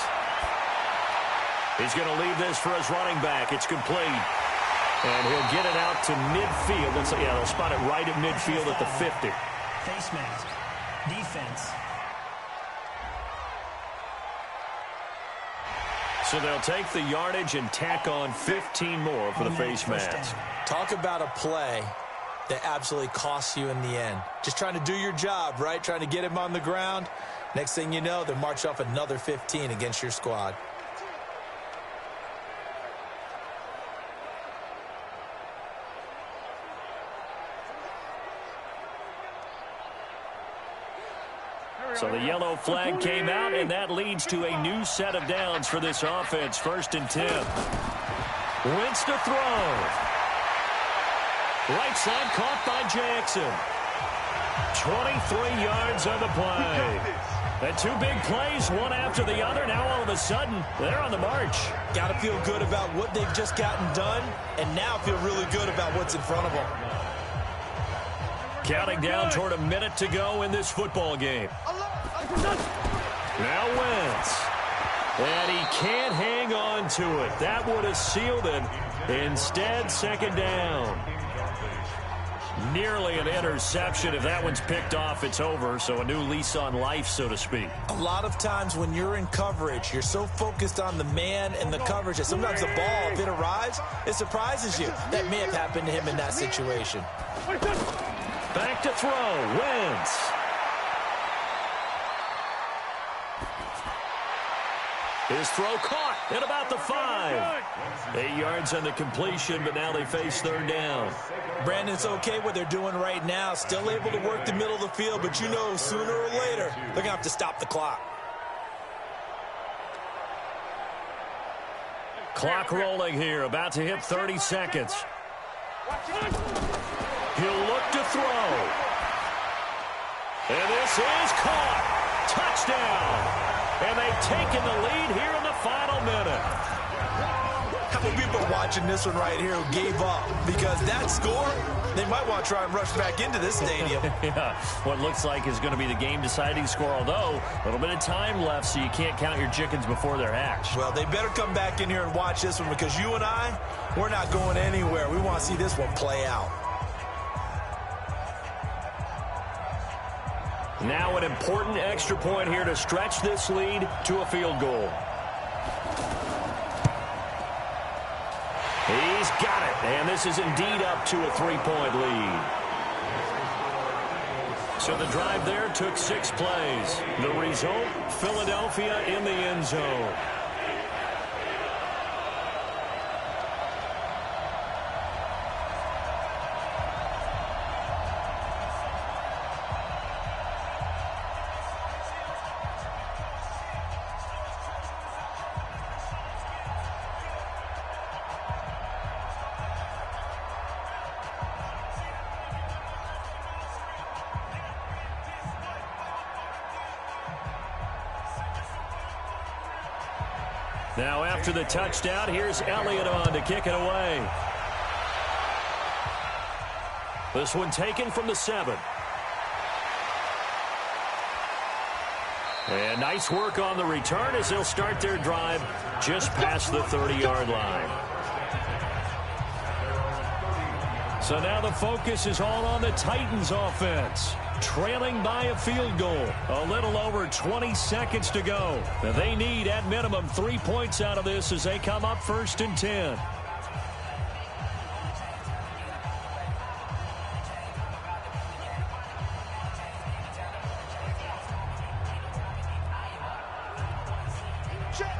He's going to leave this for his running back. It's complete. And he'll get it out to midfield. They'll spot it right at midfield at the 50. Face mask. Defense. So they'll take the yardage and tack on 15 more for the face mask. Talk about a play that absolutely costs you in the end. Just trying to do your job, right? Trying to get him on the ground. Next thing you know, they march off another 15 against your squad. So the yellow flag came out, and that leads to a new set of downs for this offense. 1st and 10. Wentz to throw. Right side caught by Jackson. 23 yards on the play. And 2 big plays, one after the other. Now all of a sudden, they're on the march. Got to feel good about what they've just gotten done, and now feel really good about what's in front of them. Counting down toward a minute to go in this football game. Now Wentz. And he can't hang on to it. That would have sealed it. Instead, 2nd down. Nearly an interception. If that one's picked off, it's over. So a new lease on life, so to speak. A lot of times when you're in coverage, you're so focused on the man and the coverage that sometimes the ball, if it arrives, it surprises you. That may have happened to him in that situation. Back to throw. Wentz. His throw caught at about the 5. 8 yards on the completion, but now they face third down. Brandon, it's okay what they're doing right now. Still able to work the middle of the field, but you know sooner or later they're going to have to stop the clock. Clock rolling here, about to hit 30 seconds. He'll look to throw. And this is caught. Touchdown. And they've taken the lead here in the final minute. How many people are watching this one right here who gave up? Because that score, they might want to try and rush back into this stadium. Yeah, what looks like is going to be the game-deciding score, although a little bit of time left, so you can't count your chickens before they're hatched. Well, they better come back in here and watch this one, because you and I, we're not going anywhere. We want to see this one play out. Now an important extra point here to stretch this lead to a field goal. He's got it, and this is indeed up to a 3-point lead. So the drive there took 6 plays. The result, Philadelphia in the end zone. Now after the touchdown, here's Elliott on to kick it away. This one taken from the 7. And nice work on the return as they'll start their drive just past the 30-yard line. So now the focus is all on the Titans offense. Trailing by a field goal. A little over 20 seconds to go. They need, at minimum, 3 points out of this as they come up 1st and 10.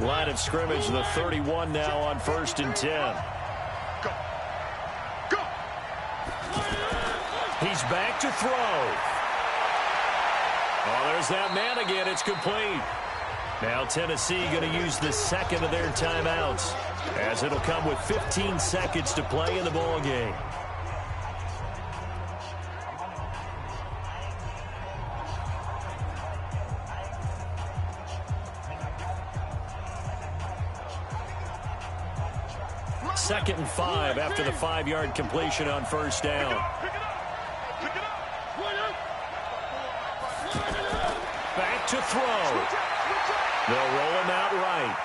Line of scrimmage, the 31 now on 1st and 10. Go. He's back to throw. Oh, there's that man again. It's complete. Now Tennessee going to use the second of their timeouts, as it'll come with 15 seconds to play in the ball game. Second and 5 after the 5-yard completion on 1st down. Back to throw. They'll roll him out right.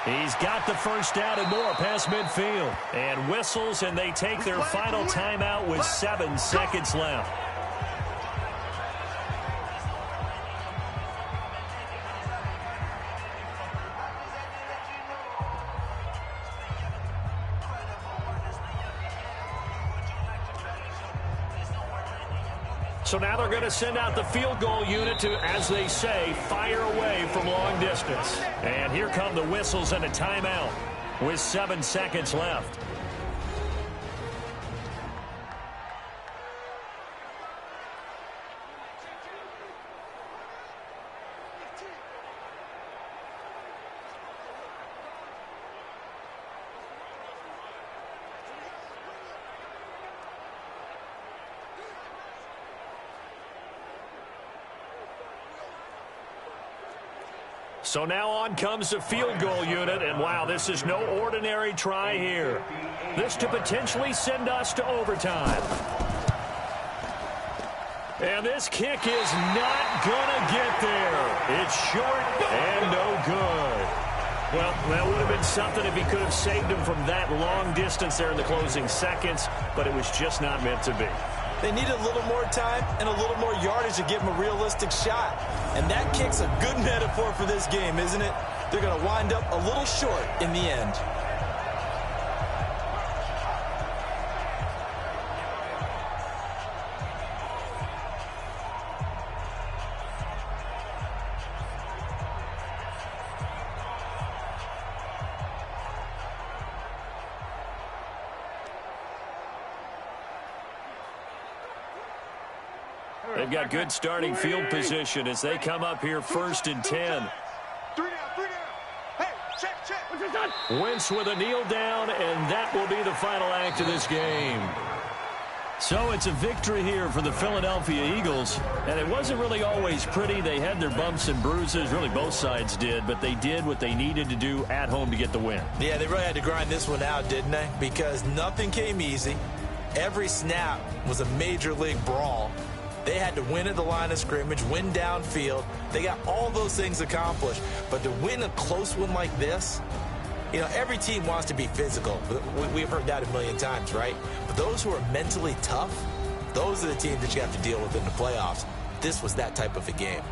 He's got the 1st down and more past midfield. And whistles, and they take their final timeout with 7 seconds left. So now they're going to send out the field goal unit to, as they say, fire away from long distance. And here come the whistles and a timeout with 7 seconds left. So now on comes the field goal unit, and wow, this is no ordinary try here. This to potentially send us to overtime. And this kick is not gonna get there. It's short and no good. Well, that would have been something if he could have saved him from that long distance there in the closing seconds, but it was just not meant to be. They need a little more time and a little more yardage to give them a realistic shot. And that kick's a good metaphor for this game, isn't it? They're going to wind up a little short in the end. They've got good starting field position as they come up here 1st and 10. 3 down. Hey, check. Wentz with a kneel down, and that will be the final act of this game. So it's a victory here for the Philadelphia Eagles, and it wasn't really always pretty. They had their bumps and bruises, really both sides did, but they did what they needed to do at home to get the win. Yeah, they really had to grind this one out, didn't they? Because nothing came easy. Every snap was a major league brawl. They had to win at the line of scrimmage, win downfield. They got all those things accomplished, but to win a close one like this, you know, every team wants to be physical. We've heard that a million times, right? But those who are mentally tough, those are the teams that you have to deal with in the playoffs. This was that type of a game.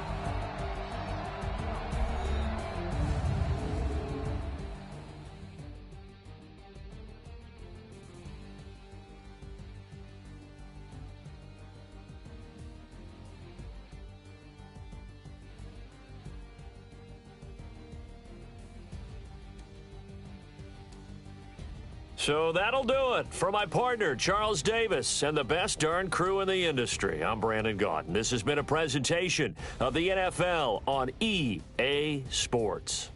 So that'll do it for my partner, Charles Davis, and the best darn crew in the industry. I'm Brandon Gaudin. This has been a presentation of the NFL on EA Sports.